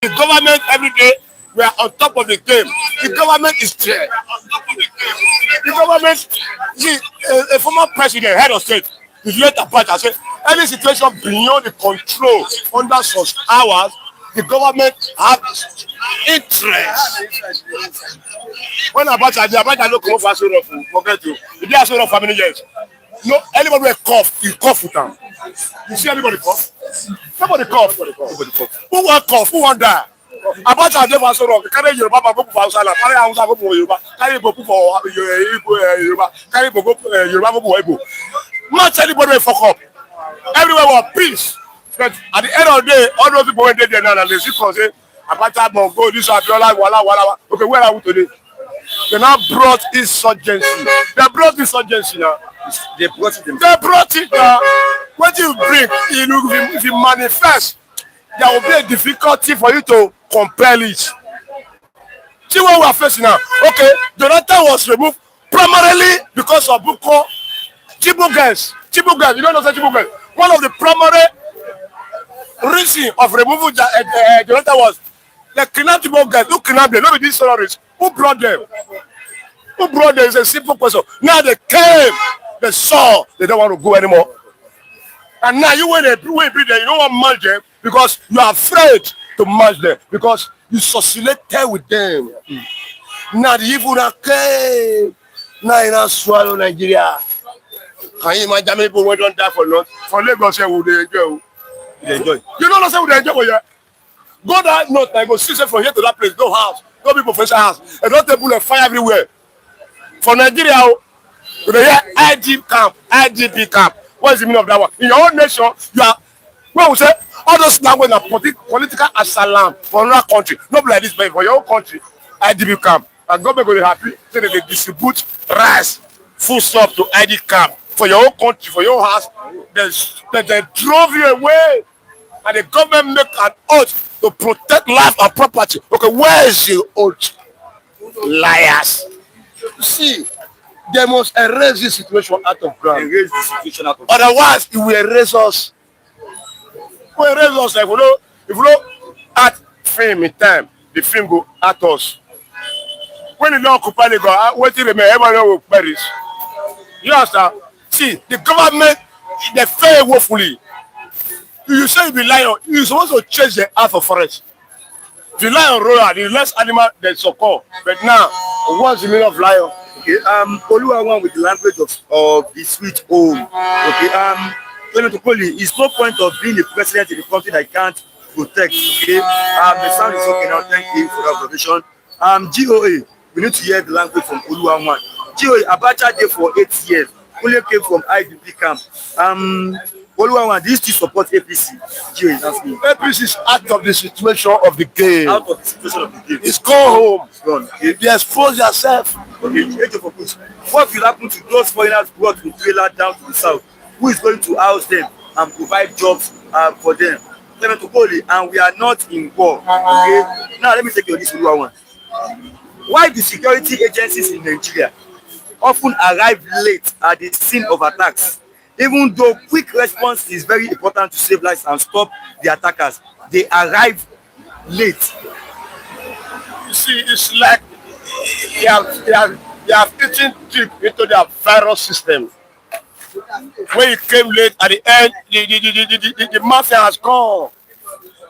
The government every day we are on top of the game. The government is there. The government, see, a former president, head of state, is yet apart and said any situation beyond the control under such hours, the government have interest. When Abacha no come for Faso, forget you. He did Faso for many years. No, anybody will cough, he cough with them. You see anybody cough? Nobody cough. Nobody cough. Who want cough? Who want die? Abacha dey Faso rock. Carry Yoruba man go for Hausa land. Carry Hausa go for Yoruba. Carry Igbo for Yoruba. Carry Igbo go Yoruba go for Igbo. Not anybody will fuck up. Everywhere want peace. But at the end of the day, all those people went there now and they see for say Abacha must go this Abiola wala. Okay, where are we today? They now brought insurgency. They brought insurgency now. They brought it. They brought it now. What you bring, if you manifest, there will be a difficulty for you to compel it. See what we are facing now. Okay, Jonathan was removed primarily because of Buko Chibu girls. You don't know what Chibu girls. One of the primary reason of removing Jonathan was the kidnapped Chibu girls. Who kidnapped them? Not these terrorists. Who brought them? Who brought them? It's a simple question. Now they came, they saw, they don't want to go anymore. And now you when they be there, you don't want to merge them because you are afraid to merge them because you associated with them. Now the evil that came, now you not swallow Nigeria. Can you imagine people who don't die for long? For Lagos, will they enjoy? They enjoy. You know what I'm saying? They enjoy here. Go that north, I go see from here to that place, no house, no people for house, and don't table and fire everywhere. For Nigeria, you hear IDP camp. What is the meaning of that one? In your own nation, you are, when we say, all those language are political asylum for another country. Not like this, but for your own country, IDP camp. And government will be happy, so they distribute rice, food stuff to ID camp. For your own country, for your house, they drove you away. And the government make an oath to protect life and property. Okay, where is the oath? Liars. See, they must erase this situation out of ground. Erase the situation out of ground. Otherwise, it will erase us. It will erase us. Like, if we don't act film in time, the film go at us. When you don't occupy the ground, waiting remain, everyone will perish. You understand? See, the government, they fail woefully. You say you be lion, you're supposed to chase the earth of forest. The lion roar, the less animal they succor. But now, what's the meaning of lion? Okay, Oluwawan with the language of the sweet home. Okay, Clement Okoli, it's no point of being a president in a country that can't protect. Okay, the sound is okay now. Thank you for the observation. GOA, we need to hear the language from Oluwawan. GOA, Abacha there for 8 years. Only came from IDP camp. Oluwawan, do you still support APC? GOA is asking. APC is out of the situation of the game. Out of the situation of the game. It's go home. It's gone. Okay. You expose yourself. Okay, what will happen to those foreigners brought with trailer down to the south? Who is going to house them and provide jobs for them? Clement Okoli, and we are not in war. Okay, now let me take you on this one. Why the security agencies in Nigeria often arrive late at the scene of attacks, even though quick response is very important to save lives and stop the attackers? They arrive late. You see, it's like they have eaten deep into their virus system. When you came late at the end, the mafia has gone.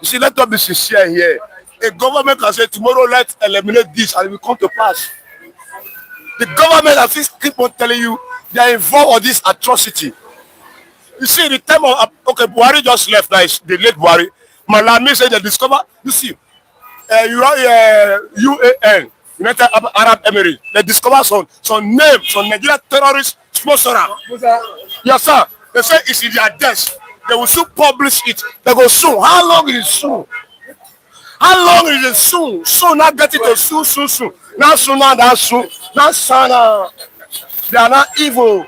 You see, let us be sincere here. A government can say tomorrow let's eliminate this and it will come to pass. The government has just keep on telling you they are involved in this atrocity. You see, the time of Buhari just left, now the late Buhari. Malami said they discover. You see, UAN, United Arab Emirates, they discover some names, some Nigerian terrorist sponsorer. Yes, sir. They say it's in their desk. They will soon publish it. They go soon. How long is it soon? How long is it soon? Soon, not get it to soon. Not soon, not that soon. Not sana. They are not evil.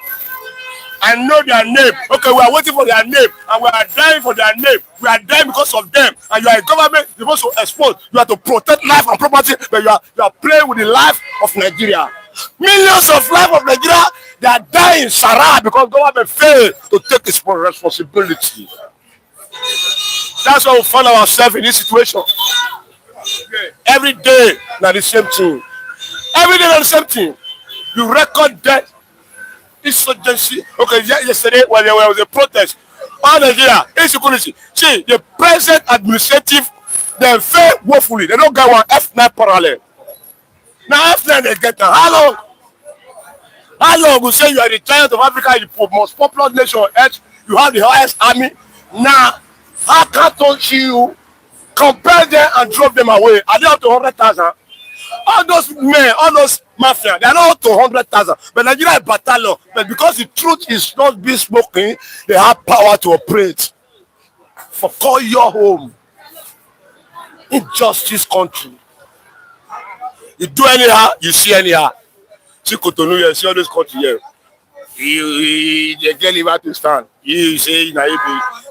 I know their name. Okay, we are waiting for their name, and we are dying for their name. We are dying because of them. And you are a government, you're supposed to expose. You have to protect life and property, but you are playing with the life of Nigeria. Millions of lives of Nigeria, they are dying, Sarah, because government failed to take its responsibility. That's why we find ourselves in this situation. Every day, now the same thing. Every day, now the same thing. You record death. Insurgency. Okay, yesterday when there was a protest, all Nigeria, insecurity. See, the present administrative, they fail woefully. They don't get one F9 parallel. Now F9 they get now. How long we say you are the giant of Africa, the most popular nation on earth, you have the highest army. Now, how can't you compare them and drop them away? Are they up to 100,000? All those men, all those mafia, they are not up to 100,000. But Nigeria is battalion. But because the truth is not being spoken, they have power to operate. For call your home. Injustice country. You do anyhow, you see anyhow. See Cotonou, you see all those countries here. They get liver to stand. You say naive.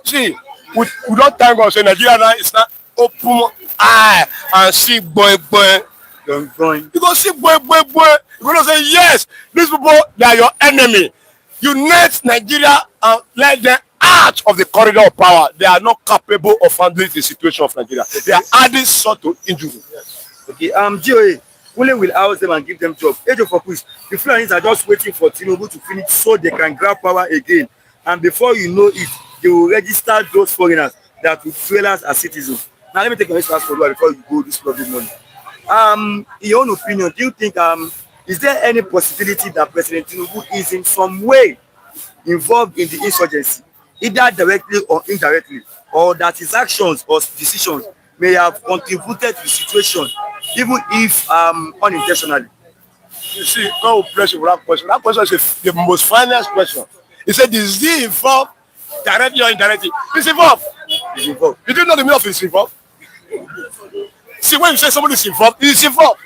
See, we don't thank God. Say Nigeria now is not open eye and see boy. You go see boy. You gonna say yes. These people, they are your enemy. Unite Nigeria and let them out of the corridor of power. They are not capable of handling the situation of Nigeria. They are adding sort to injury. Okay, GOA, William will house them and give them jobs. Age of Opus, the Fulanis are just waiting for Tinubu to finish so they can grab power again. And before you know it, they will register those foreigners that will fail us as citizens. Now let me take a response for you before you go this problem money. In your own opinion, do you think is there any possibility that President Tinubu is in some way involved in the insurgency, either directly or indirectly, or that his actions or decisions may have contributed to the situation, even if unintentionally? You see, God will bless you with that question. That question is the most finest question. He said, is he involved directly or indirectly? He's involved. He's involved. You didn't know the meaning of he's involved? See, when you say somebody is involved, he's involved.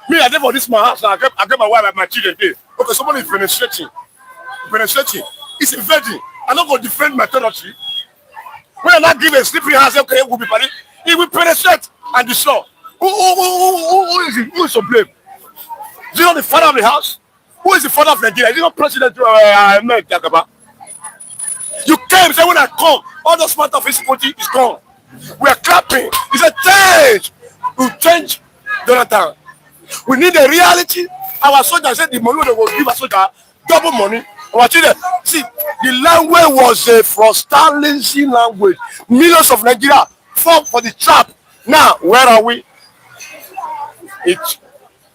Me, I did for this my house now. I get my wife and my children there. Okay, somebody is penetrating. It's invading. I'm not going to defend my territory. When I not give a sleeping house, okay, we'll be party. He will penetrate and destroy. Who is it? Who is to blame? Is he not the father of the house? Who is the father of Nigeria? Is he not President Jagaba? You came, say when I come, all those matter of insecurity is gone. We are clapping. It's a change. We change Jonathan. We need a reality. Our soldiers said the money they will give a soldier double money. Our children, see, the language was a frustrating language. Millions of Nigeria fall for the trap. Now, where are we? It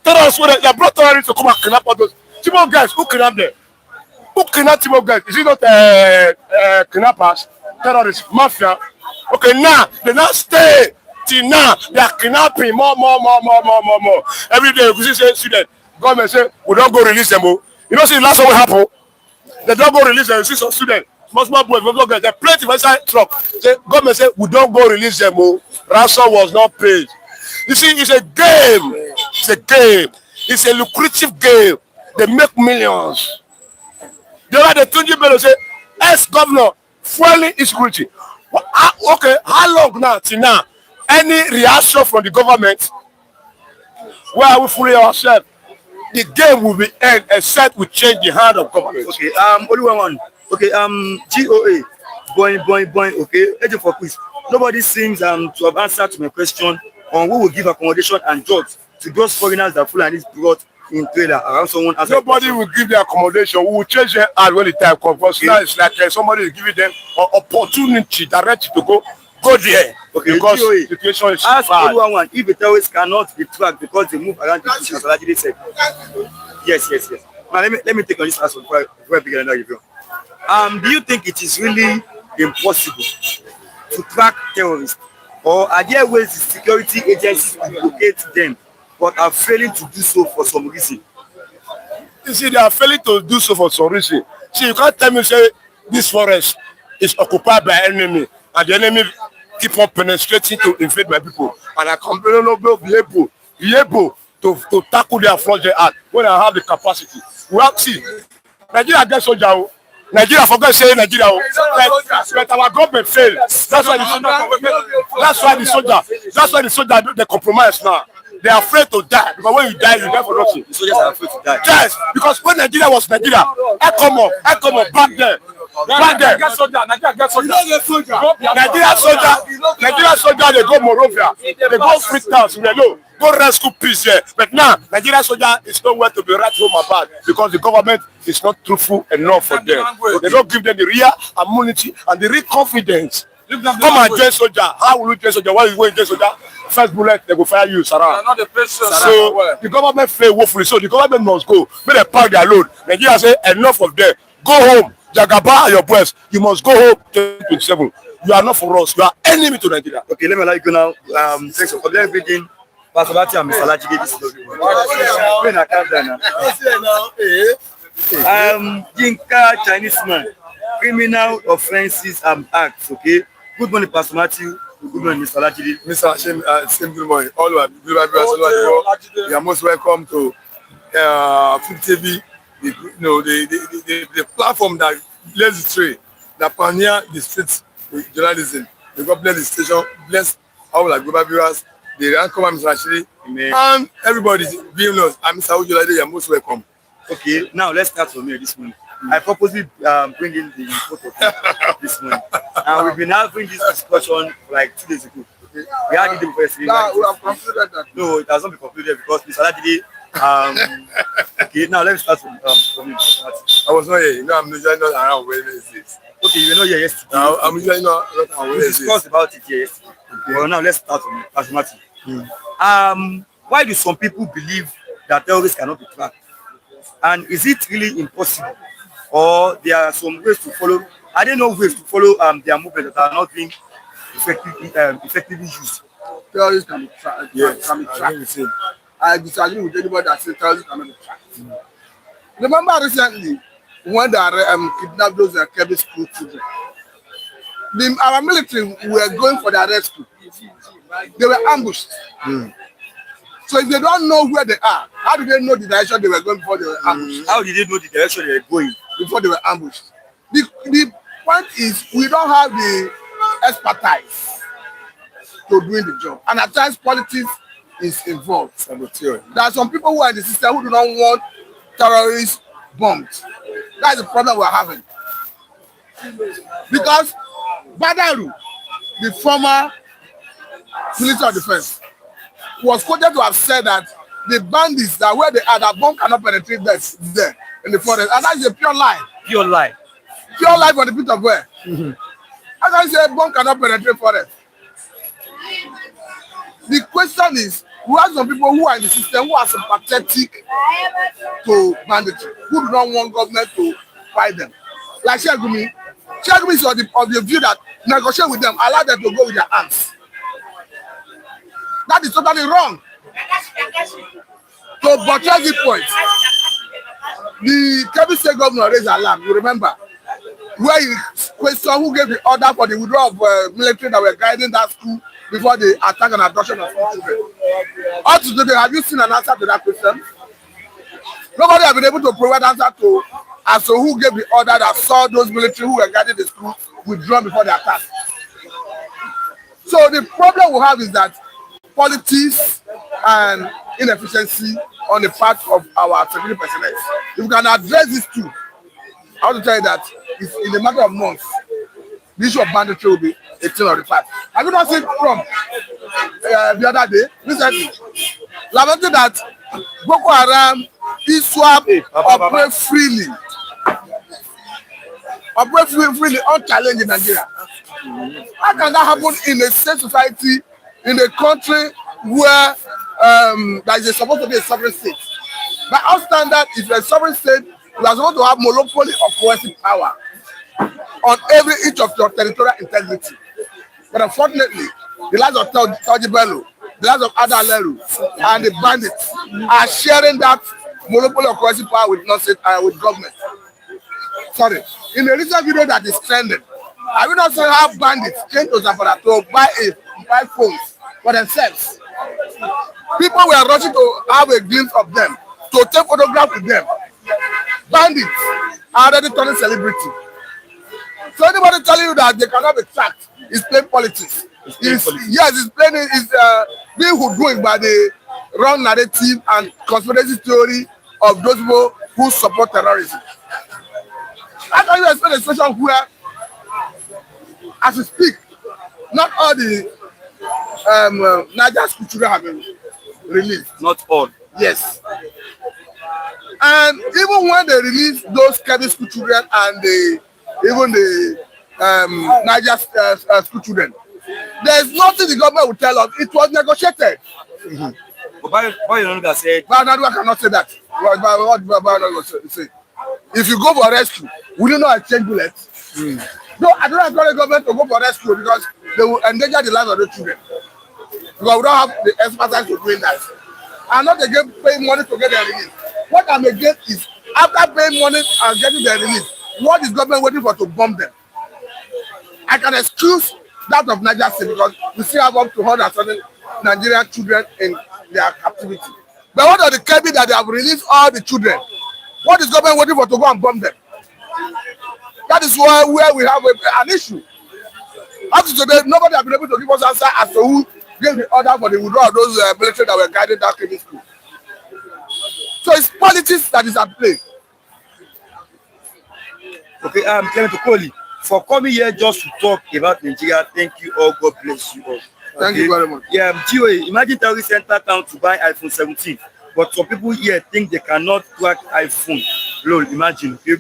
tell us when they brought terrorists to come and kidnap all those Timor guys. Who kidnapped them? Who kidnapped Timor guys? Is it not kidnappers, terrorists, mafia? Okay, now they now stay till now. They are kidnapping more. Every day, you see student, government say we don't go release them. You know, see, last one will happen. They don't go release them. You see some students, small boys, they plenty inside truck. Say government say we don't go release them. Ransom was not paid. You see, it's a game. It's a game. It's a lucrative game. They make millions. The other day, Tunji Bello say, ex-governor, fueling insecurity. Well, okay, how long now till now? Any reaction from the government? Where are we fooling ourselves? The game will be end except we change the hand of government. Okay, only one. Okay, GOA, boing. Okay, agent for quiz. Nobody seems to have answered to my question on who will give accommodation and jobs to those foreigners that Fulanis brought in trailer around someone. Nobody will give them accommodation. We will change their hand when the time comes. Because now it's like somebody is giving them an opportunity directly to go there. Okay, because the situation is ask bad. one if the terrorists cannot be tracked because they move around the bush, as Alhaji said. Yes. Now let me take on this answer before I begin another review. Do you think it is really impossible to track terrorists, or are there ways the security agencies to locate them but are failing to do so for some reason? You see, they are failing to do so for some reason. See, you can't tell me say this forest is occupied by enemy and the enemy keep on penetrating to invade my people, and I completely be able to tackle their front out when I have the capacity. We have see Nigeria get soldier. Nigeria forget say Nigeria, but our government failed. That's why the soldier they compromise now. They are afraid to die because when you die for nothing. The soldiers are afraid to die. Yes, because when Nigeria was Nigeria, I come up back there. Nigeria soldier, they go Morovia, they go Freetown, go rescue peace here. But now, Nigeria soldier is nowhere to be right home about because the government is not truthful enough for them. They don't give them the real immunity and the real confidence. Come and join soldier. How will you join soldier? Why you going to join soldier? First bullet, they will fire you, Sarah. So the government failed woefully. So the government must go. May they pack their load. Nigeria say enough of them. Go home. Jagaba and your boys. You must go home 2027. You are not for us. You are enemy to Nigeria. Okay, let me allow you go now. Thanks for everything. Pastor Bati and Mr. Alhaji, this is Yinka Chinese man, criminal offences and acts. Okay. Good morning, Pastor Matthew. Good morning, Mr. Alhaji. Mr. Hashem, same good morning. All our viewers, you are most welcome to Food TV, the platform that lays the trade, that pioneer the streets with journalism. The God bless the station, bless all our global viewers, the anchor Mr. Ashiri, and everybody viewing us. I'm Mr. Ujolade, you are most welcome. Okay, now let's start from here this morning. I purposely bring in the photo this morning. And we've been having this discussion like 2 days ago. Okay. We had it before yesterday. We have concluded that. No, it has not been concluded because Mr. Alhaji, okay, now let's start from you. I was not here. You know, I'm usually not around Wednesdays. Okay, you were not here yesterday. Now, I'm usually not around We Wednesdays. discussed about it here yesterday. Okay. Well, now let's start from you, Pastor Matthew. Why do some people believe that terrorists cannot be tracked? And is it really impossible? Or there are some ways to follow? Are there no ways to follow their movement that are not being effectively used? Terrorists can be tracked. Yes, Can be I tracked. agree with him. I disagree with anybody that says terrorists cannot be tracked. Remember recently when they kidnapped those Kebbi school children? Our military were going for their rescue. They were ambushed. So if they don't know where they are, how do they know the direction they were going before they were ambushed? How did they know the direction they were going? Before they were ambushed. The point is we don't have the expertise to doing the job. And at times politics is involved. There are some people who are in the system who do not want terrorists bombed. That's the problem we're having. Because Badaru, the former Minister of Defense, was quoted to have said that the bandits that where they are, that bomb cannot penetrate there in the forest. And that is a pure lie. Pure lie. Pure lie for the pit of where? As I say, bomb cannot penetrate forest. The question is, we have some people who are in the system who are sympathetic to banditry, who do not want government to fight them. Like Shegumi. Shegumi is of the view that negotiate with them, allow them to go with their hands. That is totally wrong. To buttress this point, the Kebbi State governor raised alarm, you remember, where he questioned who gave the order for the withdrawal of military that were guiding that school before the attack and abduction of children. Up to today, have you seen an answer to that question? Nobody has been able to provide answer to as to who gave the order that saw those military who were guiding the school withdrawn before the attack. So the problem we have is that politics and inefficiency on the part of our security personnel. If we can address these two, I want to tell you that it's in a matter of months, the issue of banditry will be a thing of the past. Have you not seen Trump the other day, recently, lamenting that Boko Haram, ISWAP operate freely, unchallenged in Nigeria? How can that happen in a safe society, in a country where that is supposed to be a sovereign state? By our standard, if you're a sovereign state, you are supposed to have monopoly of coercive power on every inch of your territorial integrity. But unfortunately, the likes of Toji Bello, the likes of Adaleru, and the bandits are sharing that monopoly of coercive power with with government. Sorry. In a recent video that is trending, I will not say how bandits came to Zamfara to buy phones for themselves. People were rushing to have a glimpse of them, to take photographs with them. Bandits are already turning celebrity. So anybody telling you that they cannot be tracked is playing politics. Yes, it's playing being hoodwinked by the wrong narrative and conspiracy theory of those people who support terrorism. How can you expect a situation where, as we speak, not all the Niger school children have been released? Not all. Yes. And even when they release those Kebbi school children and even the Niger school children, there is nothing the government will tell us. It was negotiated. But Bayonanuga said, Bayonanuga cannot say that. What Bayonanuga say? If you go for rescue, will you not exchange bullets? No, I don't encourage the government to go for rescue because they will endanger the lives of the children. Because we don't have the expertise to doing that. I'm not against paying money to get their release. What I'm against is after paying money and getting their release, what is government waiting for to bomb them? I can excuse that of Niger State because we still have up to 100 Nigerian children in their captivity. But what are the Kebbi that they have released all the children? What is government waiting for to go and bomb them? That is where we have an issue. Up to today, nobody has been able to give us answer as to who gave the order for the withdrawal of those military that were guiding that Kebbi school. So it's politics that is at play. Okay, Clement Okoli, for coming here just to talk about Nigeria, thank you all. God bless you all. Thank you very much. Yeah, GOA, imagine terrorist enter town to buy iPhone 17, but some people here think they cannot crack iPhone. Lol, imagine. Okay?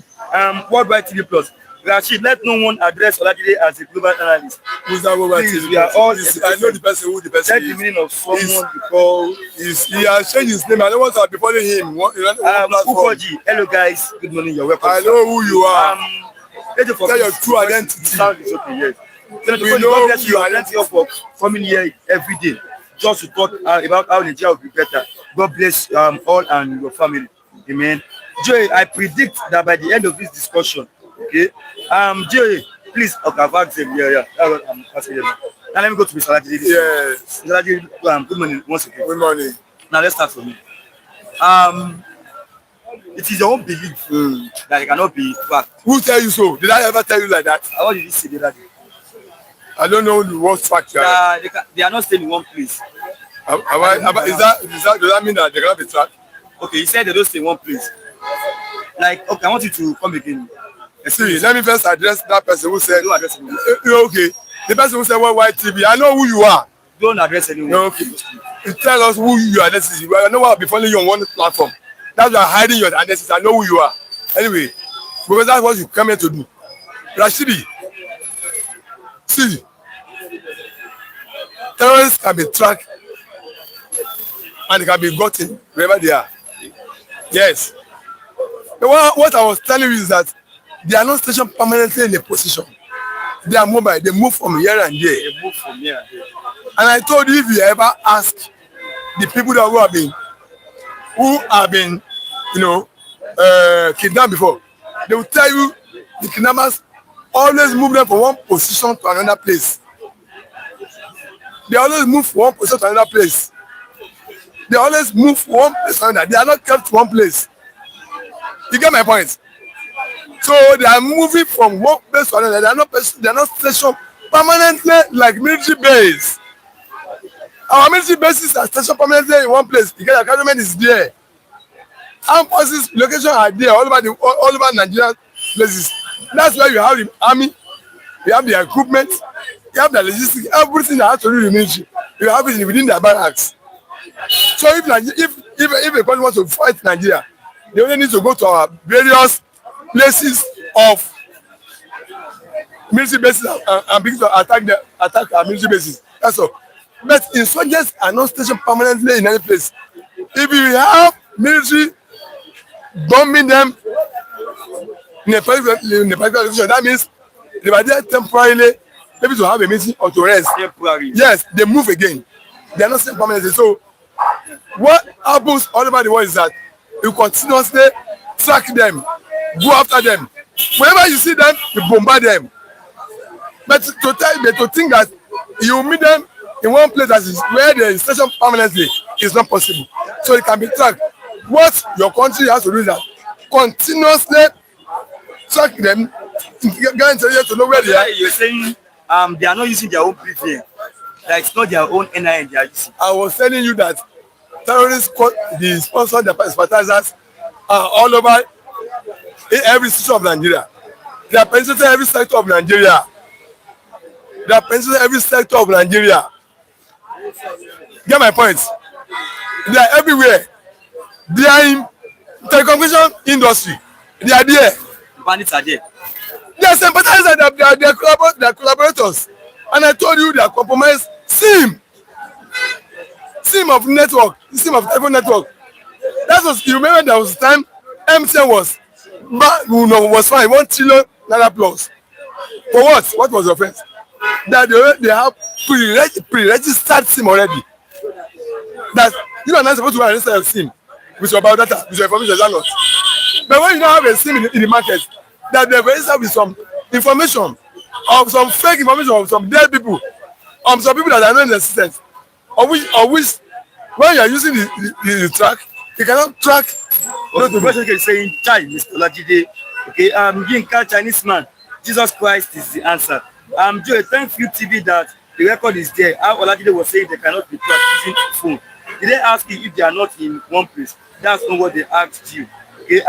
Worldwide TV Plus. Rashid, let no one address Olajide as a global analyst. Who's that Worldwide Please, TV? we are all. I know the person who the person Check the meaning of someone you call. He has changed his name. I don't want to be following him. Ukoji, hello guys, good morning, you're welcome. I know who you are. Tell your true identity. Sound is okay, yes. We know you are plenty of work coming here every day just to talk about how Nigeria will be better. God bless all and your family. Amen. Joey, I predict that by the end of this discussion, okay, Joey, please, okay, I've asked him, yeah. I'm asking him. Now let me go to Mr. Lajide. Yes. Mr. Lajide, good morning once again. Good morning. Now let's start from me. It is your own belief that it cannot be tracked. Who tell you so? Did I ever tell you like that? What did you say the other day? I don't know the worst fact. They are not staying in one place. Is that does that mean that they cannot be tracked? Okay, you said they don't stay in one place. Like, okay, I want you to come again. See, let me first address that person who said. Don't address anyone. Okay, the person who said Worldwide TV. I know who you are. Don't address anyone. Okay, you tell us who you are. I know I'll be following you on one platform. That's why I'm hiding your identity. I know who you are. Anyway, because that's what you come here to do. Rashidi, see, terrorists can be tracked and they can be gotten wherever they are. Yes. But what I was telling you is that they are not stationed permanently in a position. They are mobile. They move from here and there. They move from here and there. And I told you, if you ever ask the people that who have been, kidnapped before, they will tell you the kidnappers always move them from one position to another place. They always move from one position to another place. They always move from one place to another. They are not kept one place. You get my point? So they are moving from one place to another. They are not stationed permanently like military base. Our military bases are stationed permanently in one place because the government is there. Armed forces locations are there all over Nigeria places. That's why you have the army, you have the equipment, you have the logistics, everything that has to do with the military. You have it within their barracks. So if a country wants to fight Nigeria, they only need to go to our various places of military bases and begin to attack our military bases. That's all. But insurgents are not stationed permanently in any place. If you have military bombing them in a particular location, that means they were there temporarily, maybe to have a meeting or to rest. Temporary. Yes, they move again. They are not stationed permanently. So what happens all over the world is that you continuously track them, go after them. Whenever you see them, you bombard them. But to think that you meet them in one place that is where they are stationed permanently is not possible. So it can be tracked. What your country has to do is that continuously track them, get to know where they are. You're saying they are not using their own PVN. That it's not their own NIN they are using. I was telling you that terrorists, the sponsors, the sympathizers are all over every section of Nigeria. They are penetrating every sector of Nigeria. They are penetrating every sector of Nigeria. Get my point? They are everywhere. They are in telecommunication industry. They are there. Bandits are there. They are sympathizers. They are collaborators. And I told you they are compromised SIM of network, SIM of telephone network. That was, you remember there was a time MTN was fine, 1 trillion naira plus. For what? What was the offense? That they have pre-registered SIM already. That you are not supposed to register your SIM with your biodata, with your information, not. But when you now have a SIM in the market, that they register with some information, of some fake information, of some dead people, of some people that are not in existence, of which when you are using the track, you cannot track. The person is saying, "Chai, Mr. Olajide, okay, Yinka Chinese man, Jesus Christ is the answer." Joe, thank you TV that the record is there. How Olajide was saying they cannot be tracked using phone. Did they ask you if they are not in one place? That's not what they asked you. Okay,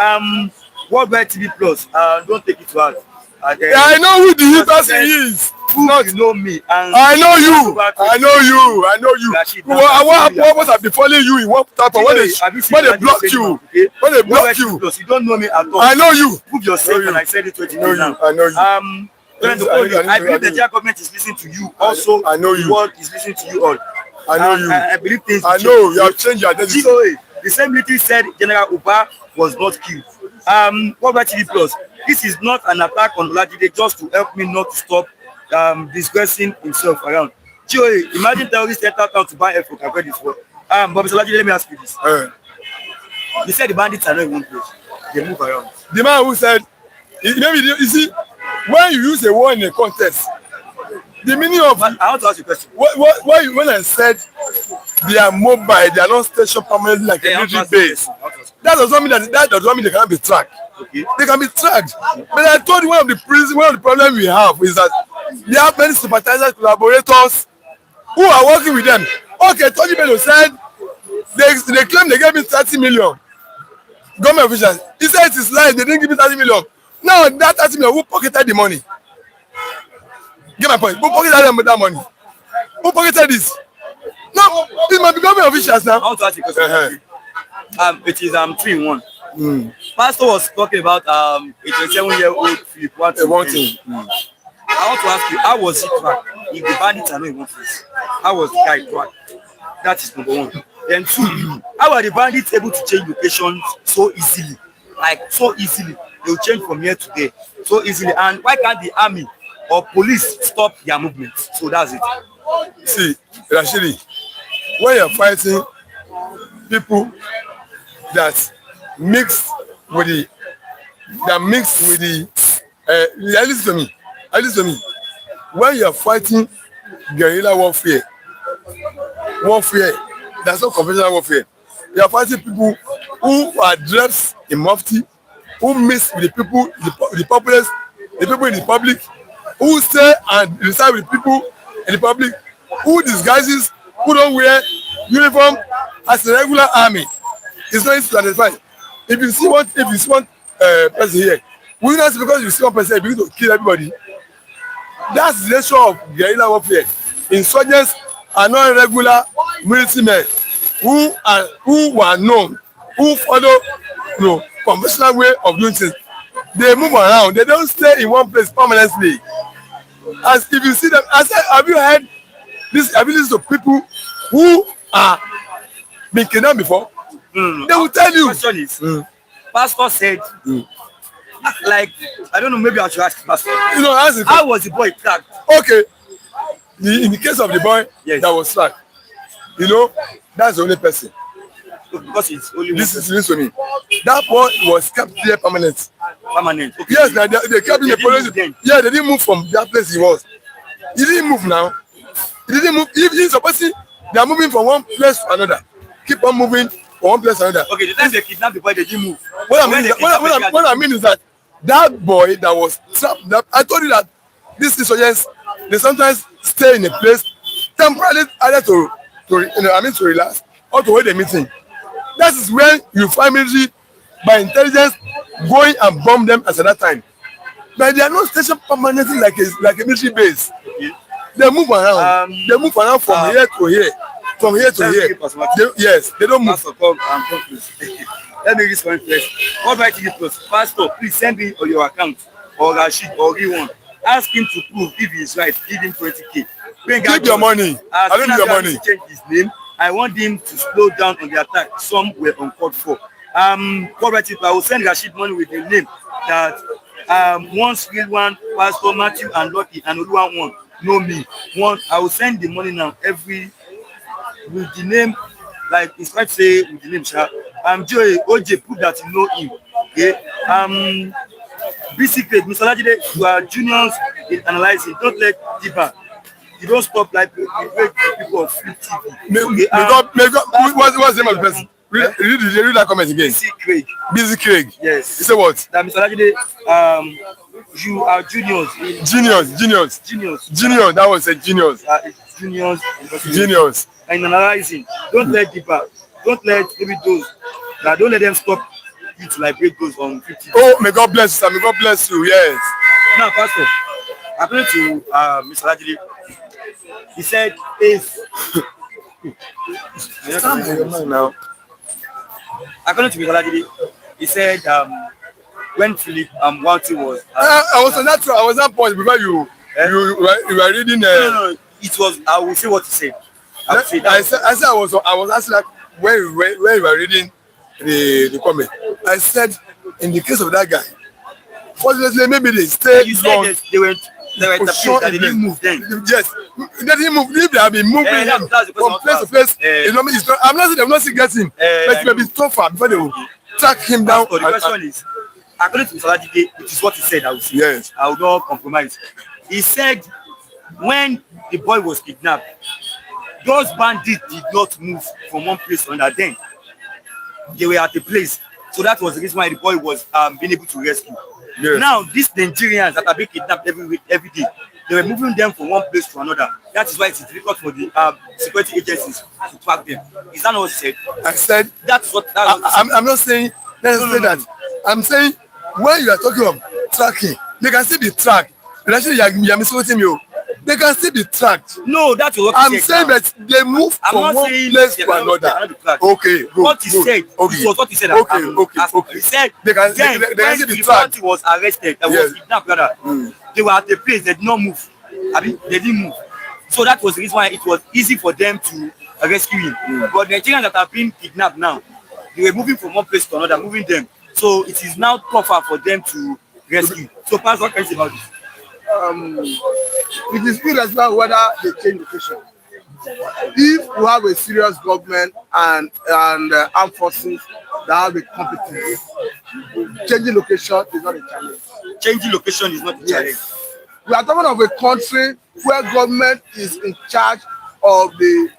Worldwide TV Plus, don't take it to heart. I know who the person is. You know me. And I know you. I know you. I know you. What must have been following you in one type of when they block you? When they block you. You don't know me at all. I know you. Prove yourself and I said it to you now. I know you. I believe the Nigerian government is listening to you. Also, I know you. The world is listening to you all. I know you. I believe things. I know you have changed your identity. The same military said General Uba was not killed. Worldwide TV Plus. This is not an attack on Olajide, just to help me not to stop disgracing himself around. Imagine terrorists enter town to buy air for Kagwe this war. But Mr. Olajide, let me ask you this. They said the bandits are not in one place. They move around. The man who said, maybe you see, when you use a word in a context, the meaning of I want to ask you a question. When I said they are mobile, they are not stationed permanently like a military base. That does not mean they cannot be tracked. Okay. They can be tracked. But I told you one of the problems we have is that they have many sympathizers, collaborators who are working with them. Okay, Tony Bello said they claim they gave me 30 million. Government officials. He said it is lies, they didn't give me 30 million. Now that 30 million, who pocketed the money? Get my point. Who pocketed that money? Who pocketed this? No, it might be government officials now. I want to ask you a question. It is 3-1. Pastor was talking about a 27-year-old Philip Wanting. I want to ask you, how was it tracked? If the bandits are not in one place, how was the guy tracked? That is number one. Then two, how are the bandits able to change locations so easily? Like so easily, they'll change from here to there so easily. And why can't the army or police stop their movement? So that's it. See, Rashidi, when you're fighting people that mix with the listen to me. When you're fighting guerrilla warfare, that's not conventional warfare. You are fighting people who are dressed in mufti, who mix with the people, the populace, the people in the public, who stay and reside with people in the public, who disguises, who don't wear uniform as a regular army. It's not easy to identify. If you see one person here, we not because you see one person begin to kill everybody. That's the nature of guerrilla warfare. Insurgents are not regular military men who are known, who follow conventional way of doing things. They move around. They don't stay in one place permanently. As if you see them, I said, have you heard this? Have you listened to people who are been kidnapped before? They will tell you. The question is, Pastor said, like, I don't know, maybe I should ask Pastor. How was the boy tracked? Okay. In the case of the boy that was tracked, that's the only person. Because it's only listen to me. That boy was kept there permanent. Okay. Yes, they kept in the police. Yeah, they didn't move from that place he was. He didn't move now. He didn't move. If he's supposed they are moving from one place to another. Keep on moving from one place to another. Okay, the time they kidnapped the boy, they didn't move. What I mean is that boy that was trapped, I told you that these insurgents, they sometimes stay in a place temporarily either to relax or to wait a meeting. That is when you find military by intelligence going and bomb them at that time. But they are not stationed permanently like a military base. They move around. They move around from here to here. From here to here. They don't move. Let me read one first. What do I think it was? Pastor, please send me on your account or Rashid or Riwan. Ask him to prove if he is right. Give him 20K. Give your money. I don't need your money. Change his name. I want him to slow down on the attack. Some were uncalled for. I will send Rashid money with the name that once real one, Pastor Matthew and Lucky and Oluwa one know me. One, I will send the money now every with the name, like it's right to say with the name Sha. Joy OJ put that you know him. Okay. Basically, Mr. Lajide, you are juniors in analyzing. Don't let deeper. You don't stop like you break people of free TV. What's the name of the person? Read that comment again. Busy Craig. Yes. You say what? That Mr. Lajide, you are juniors. Juniors. That was a juniors. Juniors. And analyzing. Don't let deeper. Don't let maybe those. Don't let them stop you to like break those on 50. Oh, may God bless you, sir. May God bless you. Yes. Now, Pastor, according to Mr. Lajide, he said if now. According to Mr. Lajide, he said when Philip Wanty was I was on that point before you were reading No, it was I will say what he said. I said I was asking like when you were reading the comment. I said in the case of that guy, fortunately maybe they stayed long. They were that they didn't move then. Yes, they didn't move. If they have been moving from place to place, I'm not saying they're not still getting, but it may be tougher before they will track him down. The question is, according to Mr. Lajide, which is what he said, I will say. Yes. I will not compromise. He said when the boy was kidnapped, those bandits did not move from one place to another. Then they were at a place, so that was the reason why the boy was being able to rescue. Yes. Now these Nigerians that are being kidnapped every day, they were moving them from one place to another. That is why it's difficult for the security agencies to track them. Is that not what you said? I said that's what. I'm not saying. Let's say that. I'm saying when you are talking of tracking, they can still be tracked. Actually, you are misquoting me. They can still be tracked. No, that's what I'm he said. saying that they move I'm from not one saying place they to cannot- they another. cannot be tracked. Okay, good. What he good. said, Okay. it was what he said. Okay. He said They can then they can still when be tracked. Liberty was arrested, Yes. was kidnapped rather, they were at the place, they did not move. I mean, they didn't move. So that was the reason why it was easy for them to rescue him. But Nigerians that have been kidnapped now, they were moving from one place to another, moving them. So it is now tougher for them to rescue. So Pastor, what can you say about this? It is irrespective of whether they change location. If you have a serious government and armed forces that have a competence, changing location is not a challenge. Changing location is not a challenge. Yes. We are talking of a country where government is in charge of the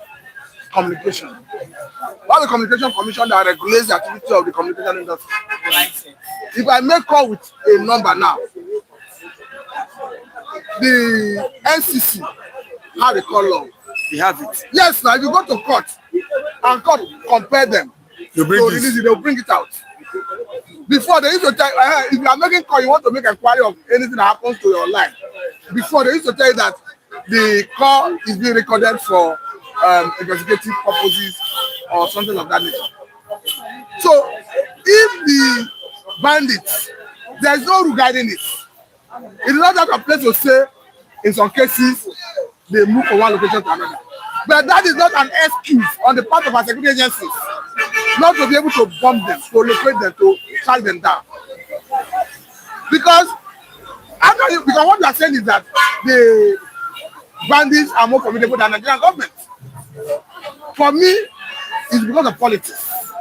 communication. We have a communication commission that regulates the activity of the communication industry. If I make call with a number now, the NCC have a call law. They have it. Yes, now if you go to court and court compare them, You bring to this. release it, they'll bring it out. Before they used to tell if you are making call, you want to make inquiry of anything that happens to your life. Before they used to tell you that the call is being recorded for investigative purposes or something of that nature. So if the bandits, there is no rule guiding it. It is not that a place to say in some cases they move from one location to another. But that is not an excuse on the part of our security agencies not to be able to bomb them, to locate them, to track them down. Because what you are saying is that the bandits are more formidable than the Nigerian government. For me, it's because of politics.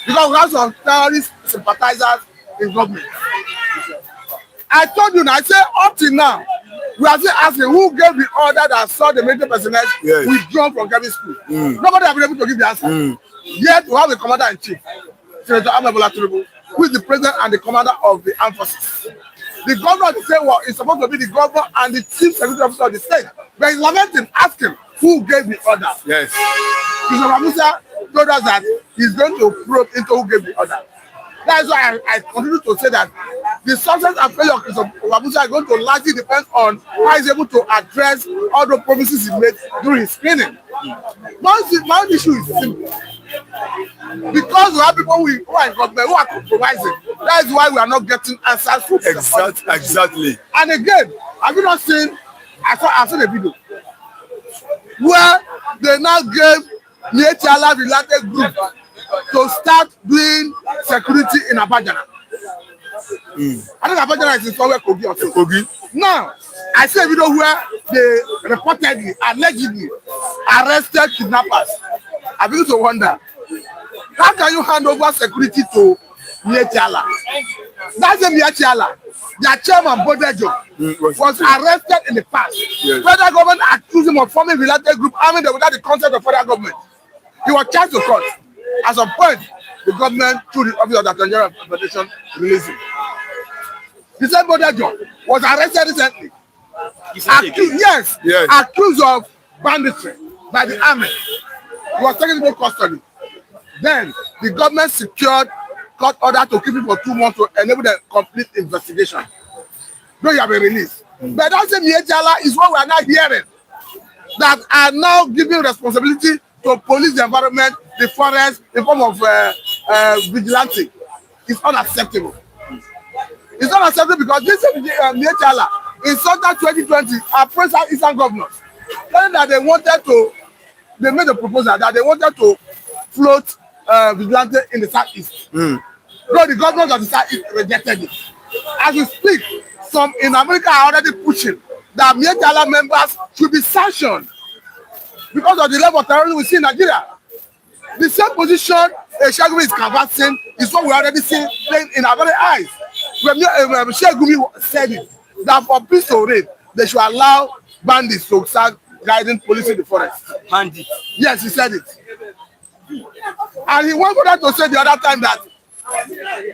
Because we have some terrorist sympathizers in government. I told you now, I say up till now, we are still asking who gave the order that saw the military personnel withdrawn from Kevin school. Nobody has been able to give the answer. Yet we have the commander-in-chief, Senator Ahmed Bola Tinubu, who is the president and the commander of the armed forces. The governor of the state is supposed to be the governor and the chief security officer of the state. But he's lamenting, asking who gave the order. Yes. Mr. Musa told us that he's going to probe into who gave the order. That is why I continue to say that the success and failure of Mr. Musa is going to largely depend on how he's able to address all the promises he made during his screening. My issue is simple. Because we have people who are in government who are compromising. That is why we are not getting answers from Exactly. And again, have you not seen, I saw the video where they now gave Nigerian related group to start doing security in Abajana. I think Abajana is in somewhere Kogi or so. Kogi. Now, I see a video where they reportedly, allegedly arrested kidnappers. I begin to wonder, how can you hand over security to Nietiala? That's the Nietiala. Their chairman, Bodejo, was arrested in the past. Yes. Federal government accused him of forming related group, arming them without the consent of federal government. He was charged to court. At some point, the government, through the office of the Nigerian Federation, released him. The same Bodejo was arrested recently. Yes, accused of banditry by the army. He was taken into custody. Then the government secured court order to keep him for 2 months to enable the complete investigation. Though you have been released. But that same Nietiala is what we are now hearing. That are now giving responsibility to police the environment, the forest, in form of vigilante. It's unacceptable. It's unacceptable because this Nietiala in Southern 2020 appraised our Eastern governors, telling that they made a proposal that they wanted to float vigilante in the southeast. Though the governors of the southeast rejected it. As we speak, some in America are already pushing that Nietiala members should be sanctioned because of the level of terrorism we see in Nigeria. The same position Shagumi is canvassing is what we already see playing in our very eyes. When Shagumi said it, that for peace to reign, they should allow bandits to start guiding police in the forest. Bandits? Yes, he said it. And he went further to say the other time that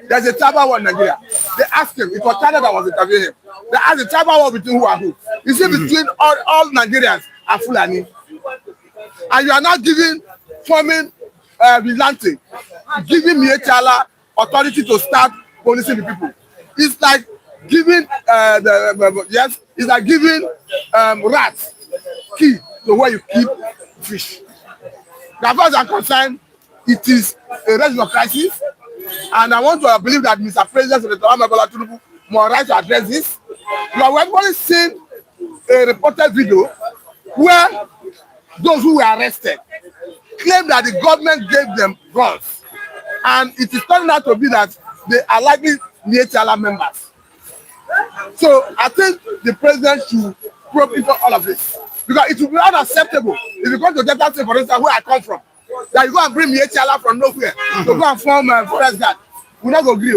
there's a tribal war in Nigeria. They asked him, it was China that was interviewing him. They asked the tribal war between who and who. You see, between all Nigerians and Fulani. And you are now forming vigilante, giving Nietiala authority to start policing the people. It's like giving It's like giving rats key to where you keep fish. As far as I'm concerned, it is a regional crisis, and I want to believe that Mr. President Senator Amebola Tinubu must right to address this. We have already seen a reported video where those who were arrested claim that the government gave them guns, and it is turning out to be that they are likely NHLA members. So I think the president should probe into all of this, because it will be unacceptable if you go to Delta State, for instance, where I come from, that you go and bring NHLA from nowhere to go and form forest guard. We not go agree.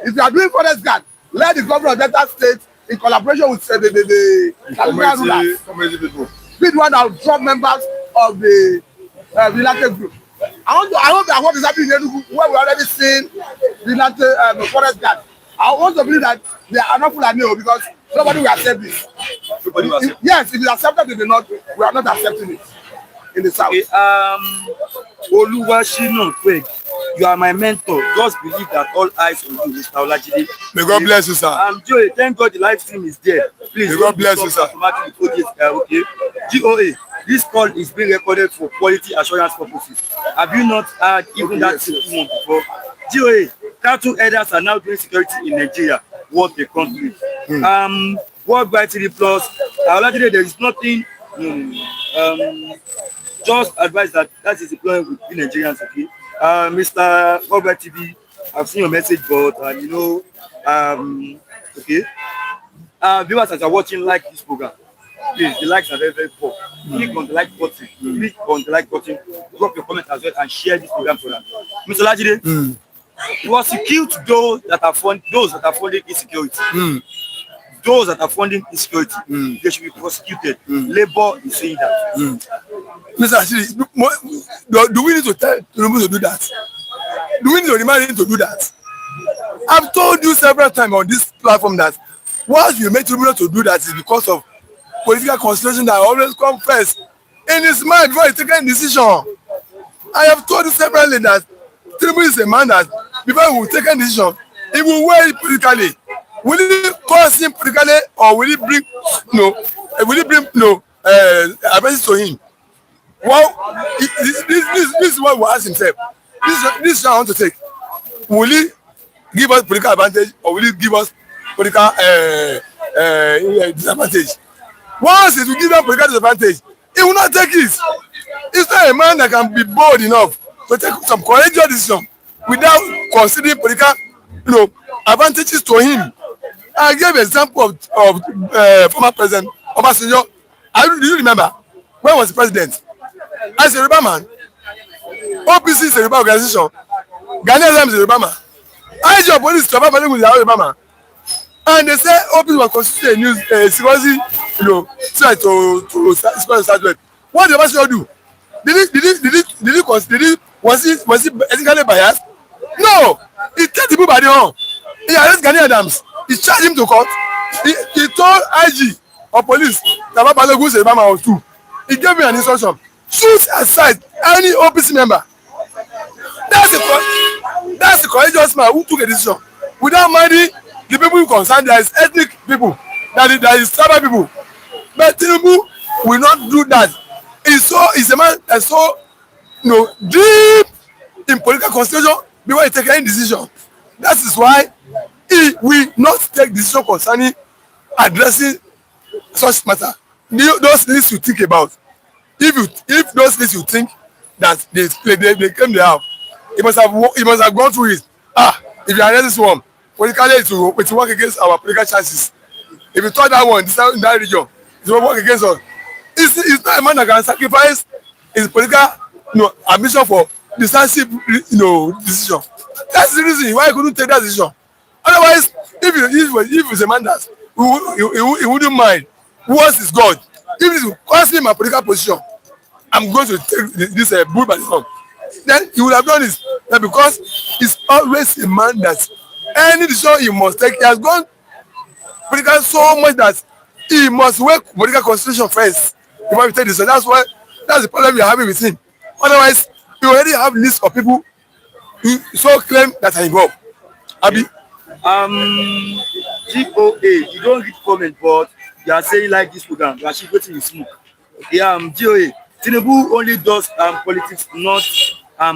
If you are doing forest guard, let the governor of Delta State, in collaboration with the community people, be the one that will drop members of the Vilante group. I hope that what is happening in Enugu, where we already seen Vilante forest guard. I want to believe that they are not full of new, because nobody will accept this. Yes, if it's accepted, if not, we are not accepting it in the south. Oluwashino Craig, you are my mentor. Just believe that all eyes on you, Mr. Olajide. May God bless you, sir. Joey, thank God the live stream is there. Please, May God bless you, sir. Okay. GOA, this call is being recorded for quality assurance purposes. Have you not heard even that statement before? GOA, cattle herders are now doing security in Nigeria. What a country. World by TV Plus, Olajide, there is nothing. Just advise that is deploying with the Nigerians, okay? Mr. Robert TV, I've seen your message, but okay. Viewers that are watching, like this program, please, the likes are very, very poor. Click on the like button, drop your comment as well, and share this program for them. Mr. Olajide, prosecute those that are funding insecurity. Those that are funding insecurity, they should be prosecuted. Labour is saying that. Mr. Ashiri, do we need to tell Tinubu to do that? Do we need to remind him to do that? I've told you several times on this platform that once you make Tinubu to do that is because of political consideration that always come first in his mind before he takes any decision. I have told you severally that Tinubu is a man that before he will take any decision, he will weigh it politically. Will he cause him politically, or will he bring advantage to him? Well, this is what he will ask himself. This is what I want to take. Will he give us political advantage, or will he give us political disadvantage? Once it will give them political disadvantage, he will not take it. He's not a man that can be bold enough to take some courageous decision without considering political, advantages to him. I gave an example of former president Obasanjo. Do you remember when he was the president? As a Yoruba man, OPC is a Yoruba organization. Ghanaian is a Yoruba man. IG police is Yoruba man. And they say OPC was constituted a new security, threat to security. What did Obasanjo do? Was he ethically biased? No. He take the people by the horn. He arrested Ghanaian Adams. He charged him to court. He told IG or police that Baba Balogun is a Yoruba man or two. He gave me an instruction. Shoot aside any OPC member. That's a courageous man who took a decision without minding the people who concerned. There is ethnic people, there is tribal people. But Tinubu will not do that. He's a man that's so deep in political consideration before he take any decision. That is why he will not take decision concerning addressing such matter. Those things you think about. If those things you think that they claim they have, he must have gone through it. If you arrest this one, politically it will work against our political chances. If you thought that one in that region, it will work against us. It's not a man that can sacrifice his political ambition for decisive decision. That's the reason why he couldn't take that decision. Otherwise, if he's a man that he wouldn't mind who is God. If it will cost him a political position, I'm going to take this bull by the horn. Then he would have done this. Because he's always a man that any decision he must take, he has gone political so much that he must work political constitution first before he take this. So that's the problem we are having with him. Otherwise, we already have list of people who so claim that are involved. Abi? GOA, you don't read comment, but you are saying like this program. Rashid, wetin you smoke? Okay, GOA. Tinubu only does politics, not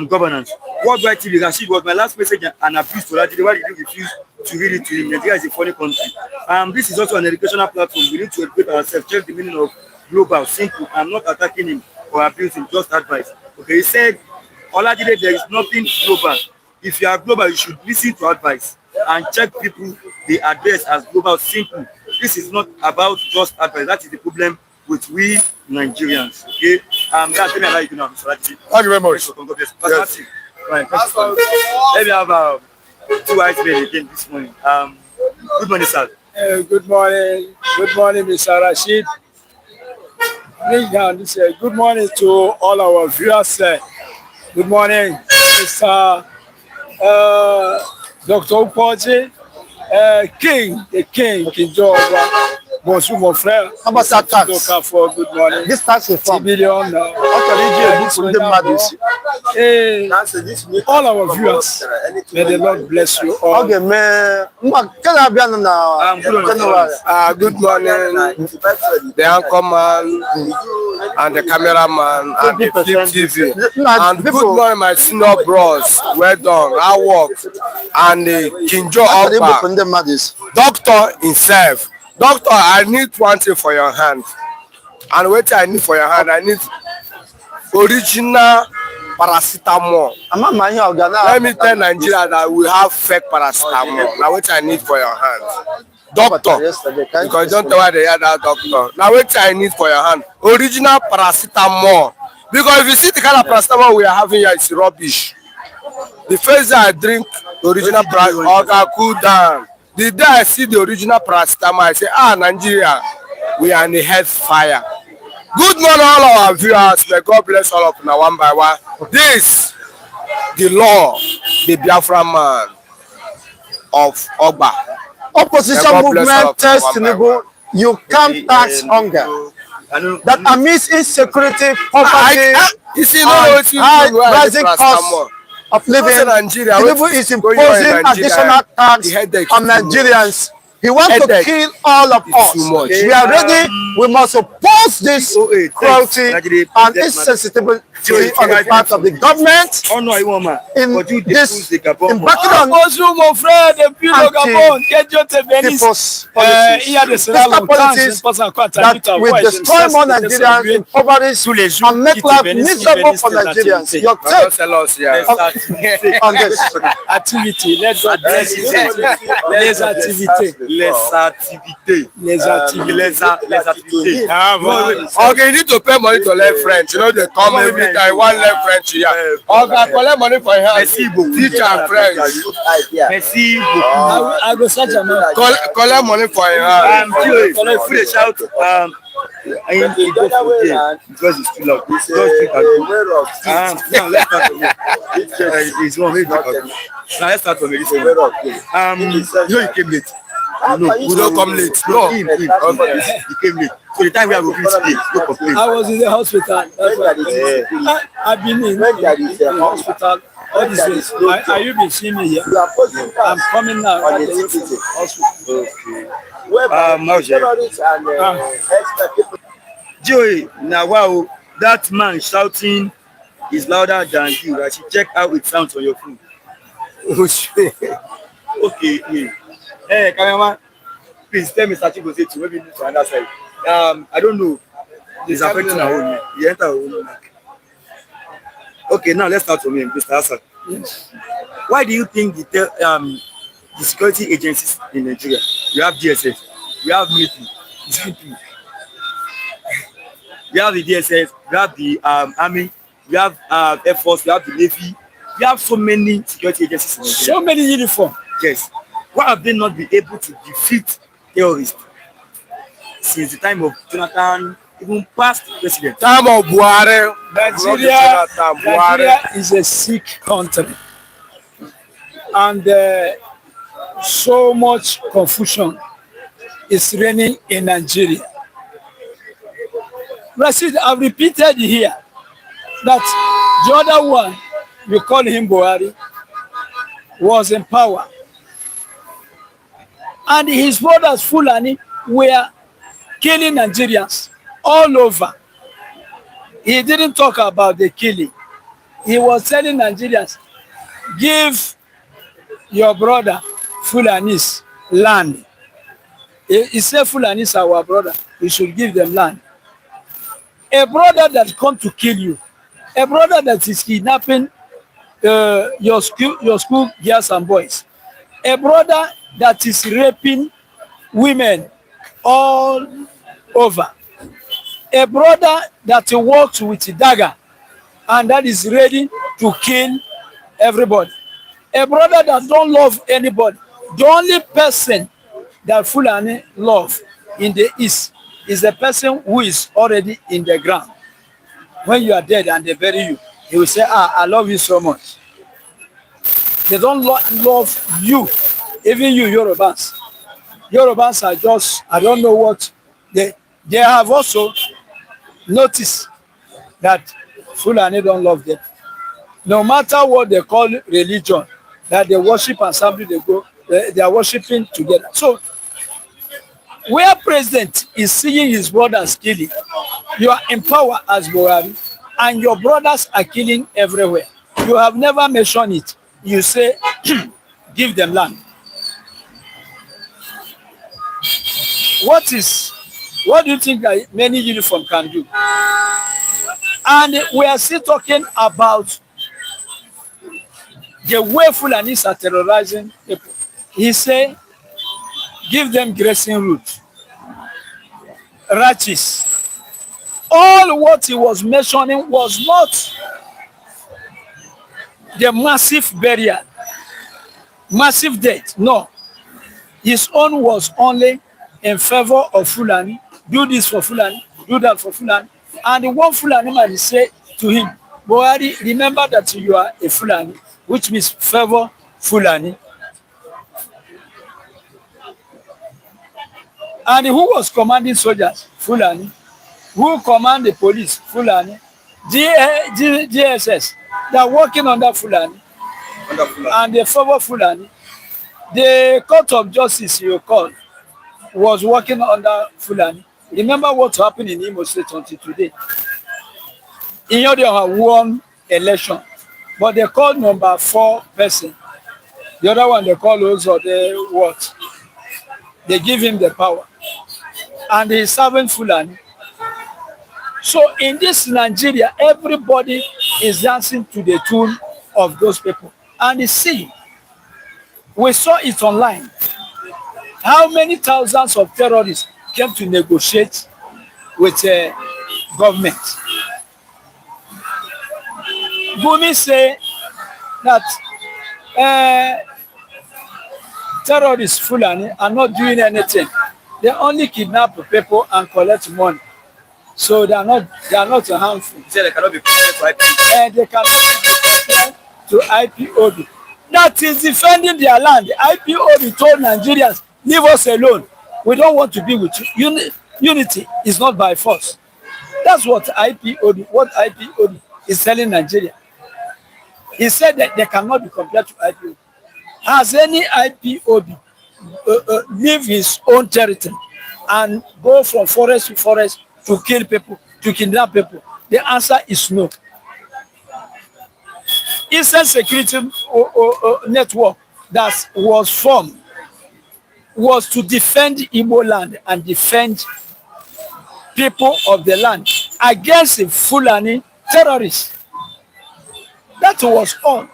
governance. Worldwide TV, Rashid, was my last message an abuse to Olajide. Why did you refuse to read it to him? Nigeria is a funny country. This is also an educational platform. We need to educate ourselves, check the meaning of global, simple. I'm not attacking him or abusing, just advice. Okay, he said, Olajide, there is nothing global. If you are global, you should listen to advice and check people they address as global, simple. This is not about just advice. That is the problem with we Nigerians. Okay, that's what I like now, Mr. Olajide. Thank you very much. Yes. Right, let me have two white men again this morning. Good morning, sir. Good morning. Good morning, Mr. Rashid. Good morning to all our viewers. Good morning, Mr. Dr. Upoji, King George. Bonjour, mon frère. How about that tax? Good morning. This tax reform. Billion. All our viewers. May the Lord bless you all. Okay, man. Good morning, the anchorman and the cameraman and the Flip TV. And good morning, my senior bros. Well done. I work. And King Joe Oba, doctor himself. Doctor, I need one thing for your hand. And what I need for your hand, I need original paracetamol. Let me tell Nigeria that we have fake paracetamol. Now what I need for your hand. Doctor, because don't tell why they hear that doctor. Now what I need for your hand. Original paracetamol. Because if you see the kind of paracetamol we are having here, it's rubbish. The first day I drink original paracetamol, okay, cool down. The day I see the original paracetamol, I say, Nigeria, we are in the health fire. Good morning, all our viewers. May God bless all of now one by one. This, the law, the Biafra man of Oba. Opposition movement tells Tinubu, you can't tax hunger. That amidst insecurity, poverty, and rising costs of living, Tinubu is imposing additional tax on Nigerians. He wants to kill all of us. We are ready. We must oppose this cruelty and insensitivity on the part of the government in this embarking on anti-people's policies. These policies that will destroy more Nigerians, impoverish and make life miserable for Nigerians. Your take on this activity. Let's activity. Okay, you need to pay money to learn French. You know they come every time. One learn French here. Okay, collect money for your hand. Teach and French. I go search a man. Collect money for your hand. Shout. Because it's too loud. Now let's start from it's one way. Now let's start from this one. You came late. No, we don't come late. No, he came late. So the time we are going today, no complaint. I was in the hospital. I've been in the hospital all these days. Are you been seeing me here? I'm coming now. At the hospital. Joey, now wow, that man shouting is louder than you. I should check how it sounds on your phone. Okay, yeah. Hey, cameraman, please tell me something to say to maybe to another side. I don't know. It's affecting our own. You enter our own. Okay, now let's start from him, Mr. Hassan. Yes. Why do you think the security agencies in Nigeria, we have DSS, we have military, we have the DSS, we have the army, we have Air Force, we have the Navy, we have so many security agencies in Nigeria. So many uniforms. Yes. Why have they not been able to defeat terrorists since the time of Jonathan, even past president? Time of Buhari. Nigeria is a sick country. And so much confusion is reigning in Nigeria. Rashid, I've repeated here that the other one, we call him Buhari, was in power. And his brothers Fulani were killing Nigerians all over. He didn't talk about the killing. He was telling Nigerians, give your brother Fulanis land. He said Fulanis are our brother. We should give them land. A brother that come to kill you, a brother that is kidnapping your school girls and boys, a brother that is raping women all over, a brother that works with a dagger and that is ready to kill everybody, a brother that don't love anybody. The only person that Fulani love in the East is the person who is already in the ground. When you are dead and they bury you, he will say, I love you so much. They don't love you, even you Yorubas. Yorubas are just, I don't know what, they have also noticed that Fulani don't love them. No matter what they call religion, that they worship and something they are worshiping together. So, where president is seeing his brothers killing, you are in power as Buhari, and your brothers are killing everywhere. You have never mentioned it. You say, give them land. What do you think that many uniform can do? And we are still talking about the way Fulanis are terrorizing people. He say, give them grazing route, ranches. All what he was mentioning was not the massive burial, massive death. No. His own was only in favor of Fulani. Do this for Fulani, do that for Fulani. And the one Fulani man say to him, Buhari, remember that you are a Fulani, which means favor Fulani. And who was commanding soldiers? Fulani. Who command the police? Fulani. DSS. They are working under Fulani. And the favor Fulani. The court of justice you call was working under Fulani. Remember what happened in Imo State until today. Inyodioha won election, but they called number 4 person. The other one they call also the what? They give him the power. And he's serving Fulani. So in this Nigeria, everybody is dancing to the tune of those people. And you see, we saw it online. How many thousands of terrorists came to negotiate with government? Gumi say that terrorists Fulani are not doing anything. They only kidnap people and collect money. So they are not harmful. They cannot be compared to IPOB. And they cannot be compared to IPOB. That is defending their land. The IPOB told Nigerians, leave us alone. We don't want to be with you. Unity is not by force. That's what IPOB is telling Nigeria. He said that they cannot be compared to IPOB. Has any IPOB leave his own territory and go from forest to forest to kill people, to kidnap people? The answer is no. Insecurity network that was formed was to defend Igbo land and defend people of the land against the Fulani terrorists. That was all.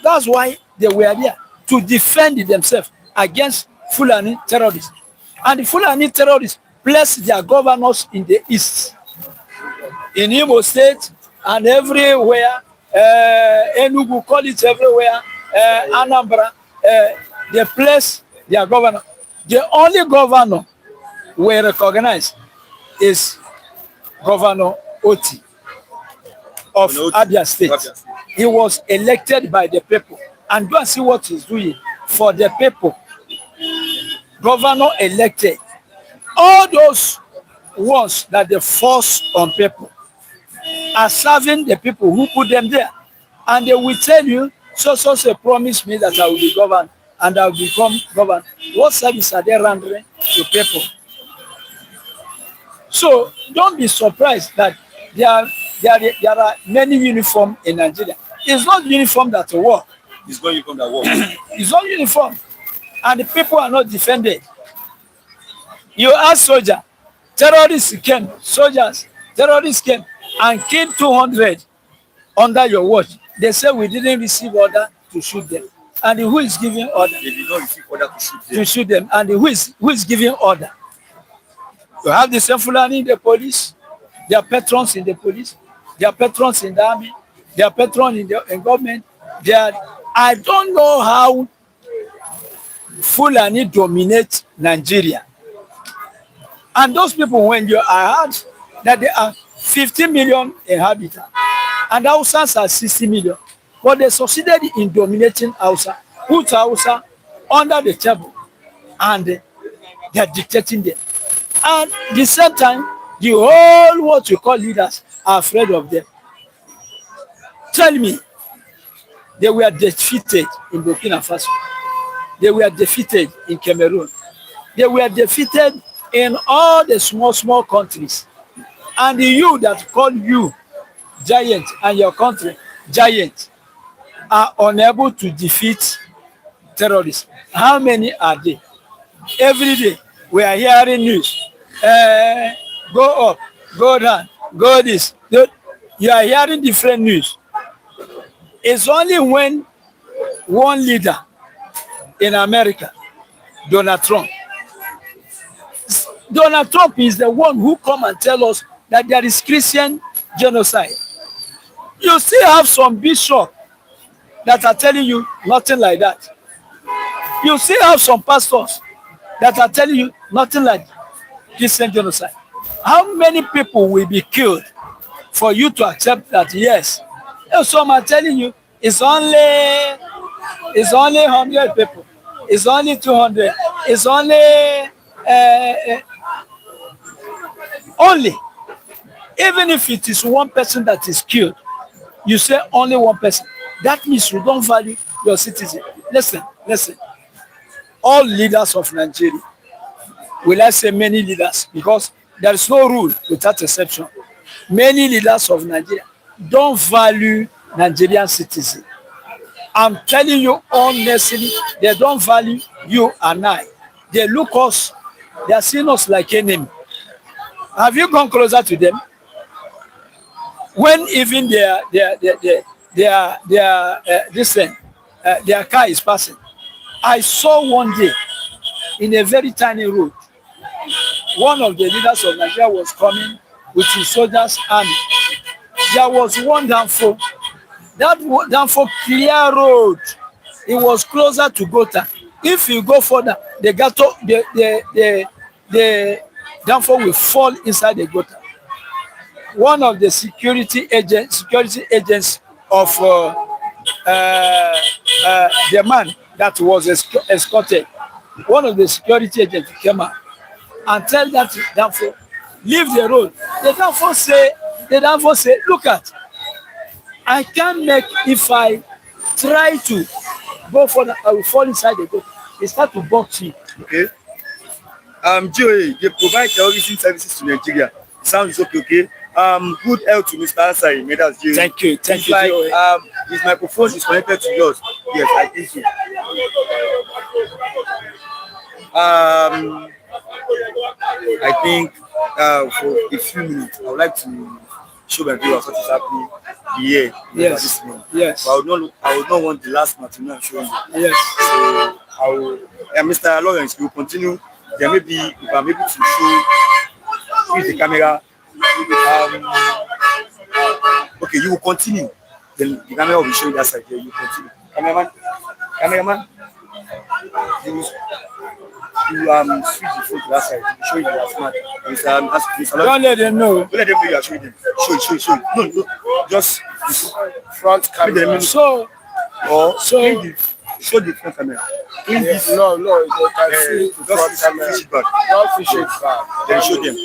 That's why they were there, to defend themselves against Fulani terrorists. And the Fulani terrorists placed their governors in the east, in Imo State and everywhere. Enugu, call it everywhere. Anambra, they placed their governor. The only governor we recognize is Governor Oti of Abia State. He was elected by the people. And go and see what he's doing for the people. Governor elected. All those ones that they force on people are serving the people who put them there. And they will tell you, so promise me that I will be governed. and I will become governor. What service are they rendering to people? So don't be surprised that there are many uniform in Nigeria. It's not uniform that work. It's going from that work. It's not uniform, and the people are not defended. You ask soldier, terrorists came, soldiers, terrorists came and killed 200 under your watch. They say we didn't receive order to shoot them. And who is giving order? They did not receive order to shoot them. To shoot them. And who is giving order? You have the same Fulani in the police, their patrons in the police, their patrons in the army, their patrons in government. I don't know how Fulani dominate Nigeria. And those people, when you are heard that there are 50 million inhabitants, and Hausas are 60 million, but they succeeded in dominating Hausa, put Hausa under the table, and they are dictating them. And at the same time, the whole what you call leaders are afraid of them. Tell me, they were defeated in Burkina Faso. They were defeated in Cameroon. They were defeated in all the small countries. And you that call you giant and your country giant are unable to defeat terrorists. How many are they? Every day we are hearing news. Go up, go down, go this. You are hearing different news. It's only when one leader in America, Donald Trump is the one who come and tell us that there is Christian genocide. You still have some bishops that are telling you nothing like that. You still have some pastors that are telling you nothing like Christian genocide. How many people will be killed for you to accept that? Yes. Some are telling you it's only 100 people. It's only 200. It's only. Even if it is one person that is killed, you say only one person. That means you don't value your citizen. Listen. All leaders of Nigeria, will I say many leaders, because there is no rule without exception. Many leaders of Nigeria don't value Nigerian citizens. I'm telling you honestly, they don't value you and I. They look us, they are seeing us like enemy. Have you gone closer to them? When even their car is passing, I saw one day in a very tiny road, one of the leaders of Nigeria was coming with his soldiers army. There was one downfall. That downfall clear road. It was closer to Gota. If you go further, the downfall will fall inside the Gota. One of the security agents of the man that was escorted, one of the security agents came out and tell that downfall, leave the road. The downfall say, look at, I can't make, if I try to go further, I will fall inside the boat. They start to box me. Okay. GOA, they provide terrorism services to Nigeria. Sounds okay. Good health to Mr. Asai. Thank you. It's like his microphone is connected to yours. Yes, I think so. I think for a few minutes, I would like to show my viewers what is happening here. Yes. Yes. But I would not want the last material I'm showing you. Yes. So I will, Mr. Lawrence, we will continue. Then maybe if I'm able to show with the camera. Okay, you will continue. Then the camera will be showing that side here. You continue. Cameraman, you switch the phone to that side. Show you that smart. Don't let them know. Don't let them know you are showing them. Show it. No. Just this front camera. So show the front camera. No, you can see the front camera. Fish it back. Don't fish it back. Then show them.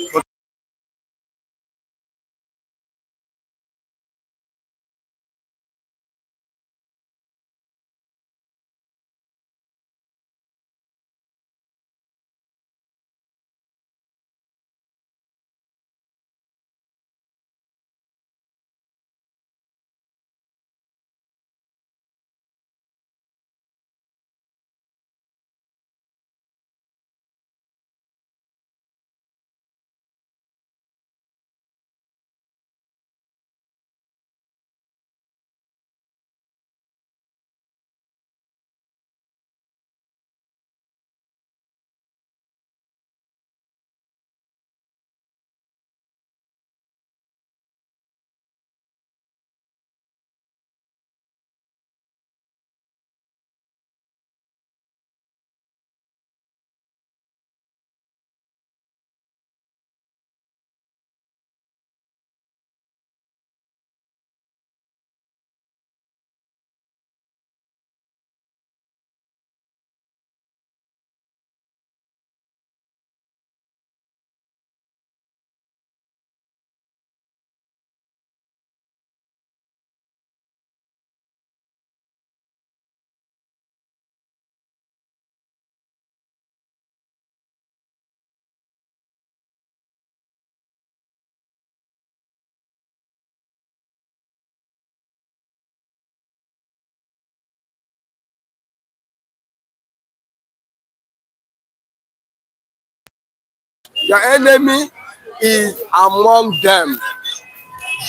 Your enemy is among them.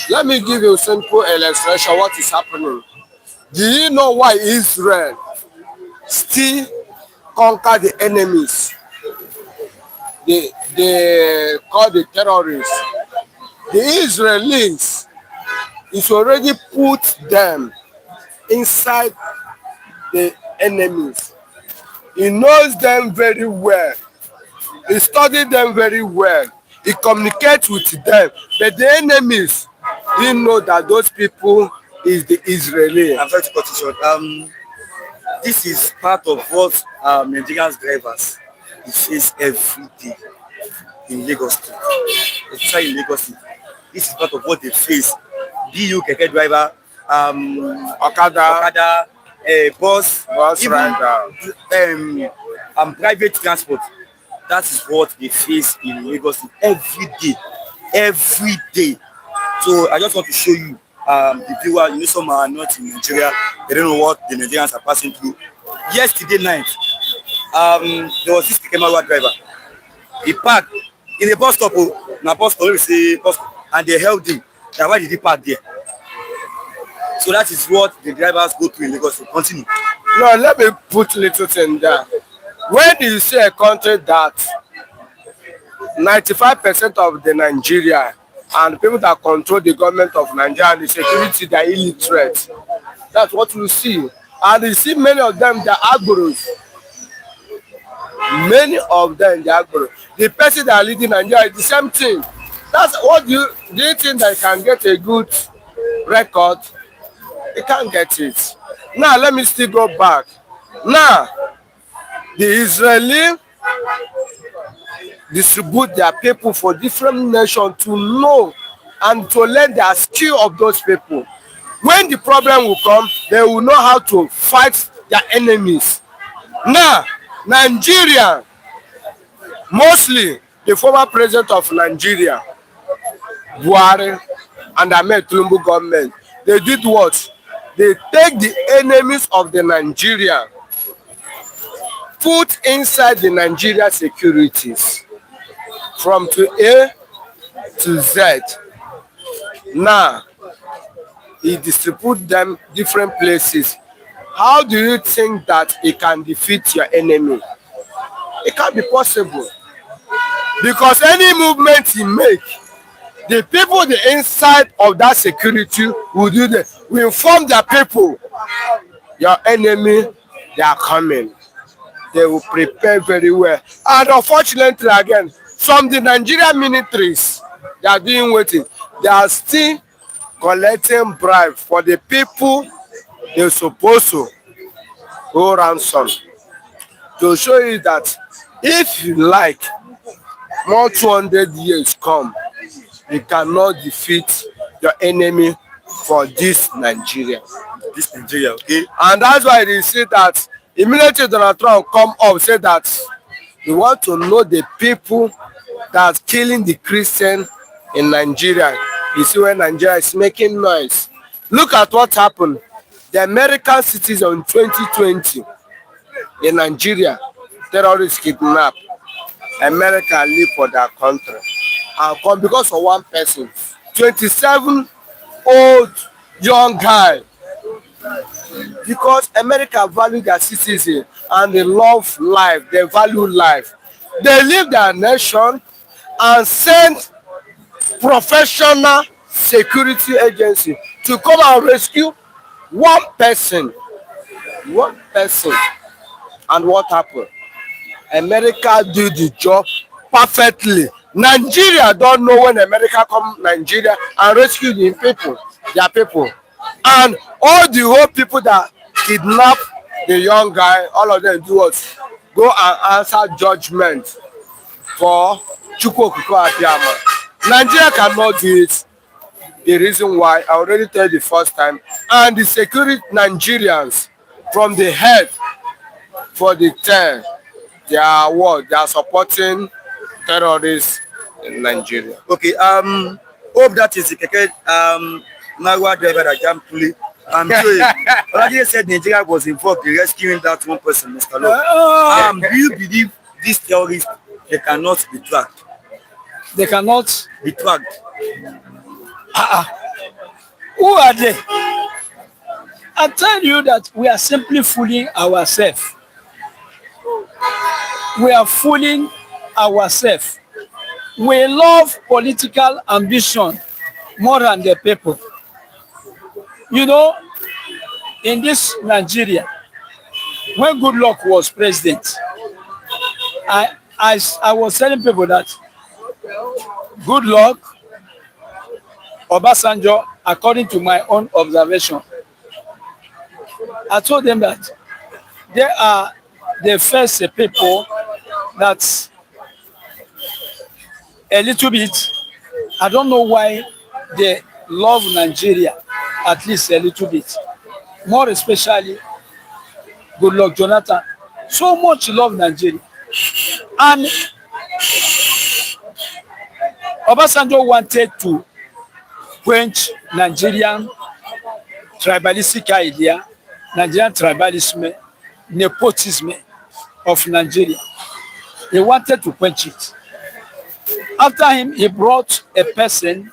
Let me give you a simple illustration what is happening. Do you know why Israel still conquer the enemies? They call the terrorists. The Israelis is already put them inside the enemies. He knows them very well. He studied them very well. He communicates with them. But the enemies didn't know that those people is the Israeli. I'm sorry to cut you short. This is part of what Nigerian drivers face every day in Lagos State. Especially in Lagos State. This is part of what they face. Be you keke driver, Okada, bus even rider, private transport. That is what they face in Lagos State every day. So I just want to show you the viewer. You know, some are not in Nigeria. They don't know what the Nigerians are passing through. Yesterday night, there was this Kekemawa driver. He parked in a bus stop. Na bus stop, we say bus stop, and they held him. Now, why did he park there? So that is what the drivers go through in Lagos State. Continue. No, let me put little thing there. When you see a country that 95% of the Nigeria and people that control the government of Nigeria and the security, they are illiterate. That's what we see. And you see many of them, they are agboros. Many of them, they are agboros. The person that are leading Nigeria is the same thing. That's what do you think that you can get a good record? You can't get it. Now, let me still go back. Now, the Israeli distribute their people for different nations to know and to learn their skill of those people. When the problem will come, they will know how to fight their enemies. Now, Nigeria, mostly the former president of Nigeria, Buhari, and Ahmed Tinubu government, they did what? They take the enemies of the Nigeria, put inside the Nigeria securities from to A to Z. Now, he distribute them different places. How do you think that he can defeat your enemy? It can't be possible. Because any movement he make, the people the inside of that security will do that. We inform their people, your enemy, they are coming. They will prepare very well. And unfortunately, again, from the Nigerian militaries, they are doing waiting. They are still collecting bribe for the people they're supposed to go ransom. To show you that if you like, more 200 years come, you cannot defeat your enemy for this Nigeria. This Nigeria, okay? And that's why they say that immediately Donald Trump come up say that he want to know the people that's killing the Christian in Nigeria. You see when Nigeria is making noise. Look at what happened. The American citizen in 2020 in Nigeria, terrorists kidnap. America leave for their country and come because of one person. 27 old young guy. Because America value their citizens and they love life, they value life. They leave their nation and send professional security agency to come and rescue one person. One person. And what happened? America do the job perfectly. Nigeria don't know when America come Nigeria and rescue the people, their people. And all the whole people that kidnap the young guy, all of them do what? Go and answer judgment for Chukwu Okuko Abiyama. Nigeria cannot do it. The reason why, I already tell you the first time, and the security Nigerians from the head for the 10, they are what? They are supporting terrorists in Nigeria. Okay, hope that is the keke Marwa driver that jam fully. So already said Nigeria was involved in rescuing that one person, Mr. Lord. Do you believe these terrorists they cannot be tracked? They cannot. be tracked. Who are they? I tell you that we are simply fooling ourselves. We are fooling ourselves. We love political ambition more than the people. You know, in this Nigeria, when Goodluck was president, I was telling people that Goodluck, Obasanjo, according to my own observation, I told them that they are the first people that a little bit, I don't know why they love Nigeria, at least a little bit. More especially, Goodluck Jonathan, so much love Nigeria. And Obasanjo wanted to quench Nigerian tribalistic idea, Nigerian tribalism, nepotism of Nigeria. He wanted to quench it. After him, he brought a person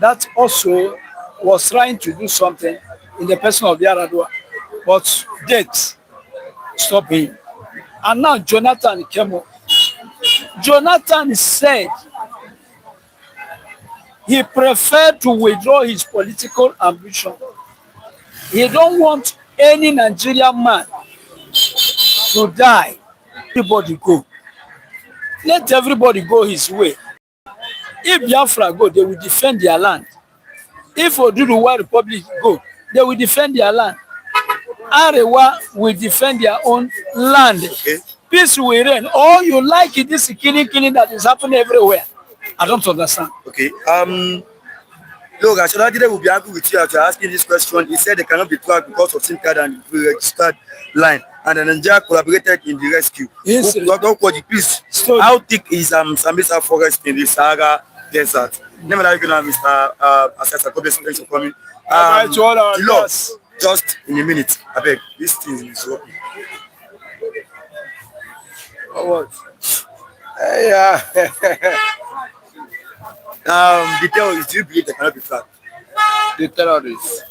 that also was trying to do something in the person of Yaradua, but death stopped him. And now Jonathan came up. Jonathan said he preferred to withdraw his political ambition. He don't want any Nigerian man to die. Everybody go. Let everybody go his way. If Biafra go, they will defend their land. If Oduduwa Republic go, they will defend their land. Arewa will defend their own land. Okay. Peace will reign. Or you like it, this killing that is happening everywhere. I don't understand. Okay. Look, Asholajide will be angry with you after asking this question. He said they cannot be tracked because of SIM card and registered line. And then Nigeria collaborated in the rescue. Yes, Please, how thick is Sambisa forest in the Sahara Desert? Never like you know, Mr. Assessor. Thanks for coming. The law, just in a minute. I beg, this thing is working. What? Yeah. The terrorists, do you believe they cannot be tracked? The terrorists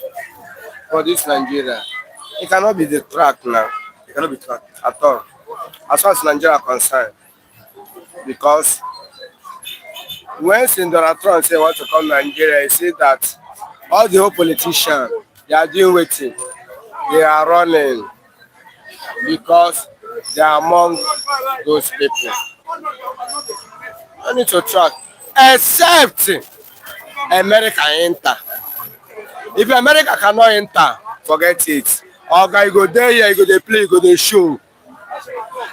for this Nigeria, it cannot be the track now. They cannot be tracked. At all, as far as Nigeria is concerned, because when Sindora Trump say want to come to Nigeria, he said that all the whole politicians, they are doing waiting, they are running because they are among those people. I need to track, except America enter. If America cannot enter, forget it. Okay, you go there, here, you go there play, you go there show.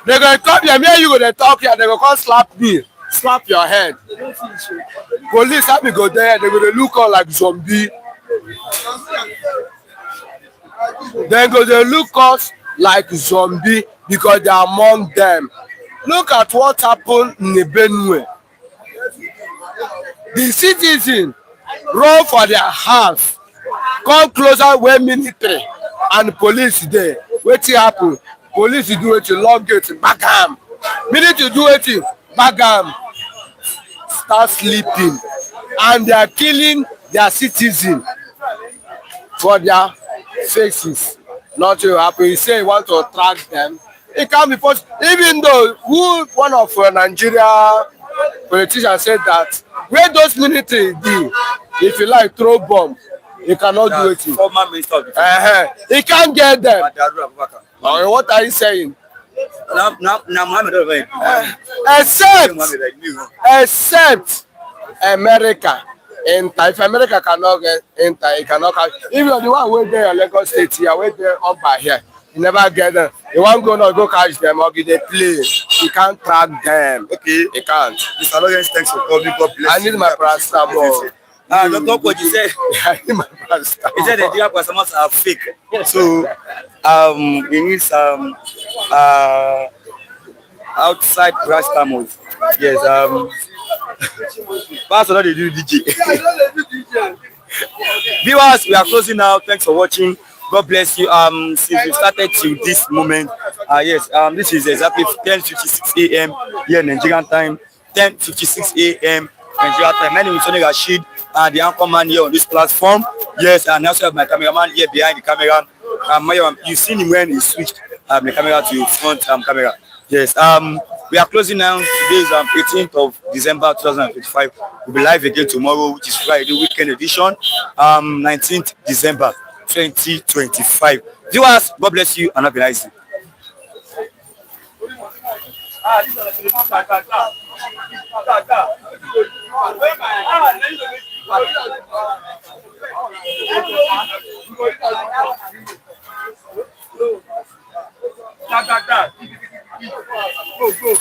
They go come here, me and you go there talk here, they go come slap me, slap your head. Police have me go there, they go there look all like zombie. They go there look us like zombie because they are among them. Look at what happened in the Benue. The citizens run for their house, come closer when military and police there. Wetin happen? Police do it, lock gate, back am. Military do it, back am. Start sleeping, and they are killing their citizens for their faces. Nothing happen. He say he want to track them. It can't be possible. Even though one of Nigeria politicians said that where those military do, if you like throw bomb, you cannot do it. Former Minister of Defense. He can't get them. What are you saying? Except America. If America cannot get enter, it cannot catch. If you're the one who there in Lagos State here, wait there up by here, you never get them. You want go catch them or they play. You can't track them. Okay. You can't. Mr. Lawrence, thanks for coming. God bless I need my paracetamol. Dr. Koji said, I need my paracetamol. he said the Nigerian paracetamols are fake. So, he needs some outside paracetamols. Yes. Pastor, not they do DJ. Viewers, we are closing now. Thanks for watching. God bless you. Since we started to this moment, yes, this is exactly 10:56 a.m. here in Nigerian time, 10:56 a.m. Nigeria time. My name is Tony Rashid, and the anchor man here on this platform. Yes, and I also have my cameraman here behind the camera. You seen him when he switched the camera to front camera. Yes. We are closing now. Today is 18th of December 2025. We'll be live again tomorrow, which is Friday weekend edition. 19th December 2025. Viewers, God bless you and have a nice day. Go.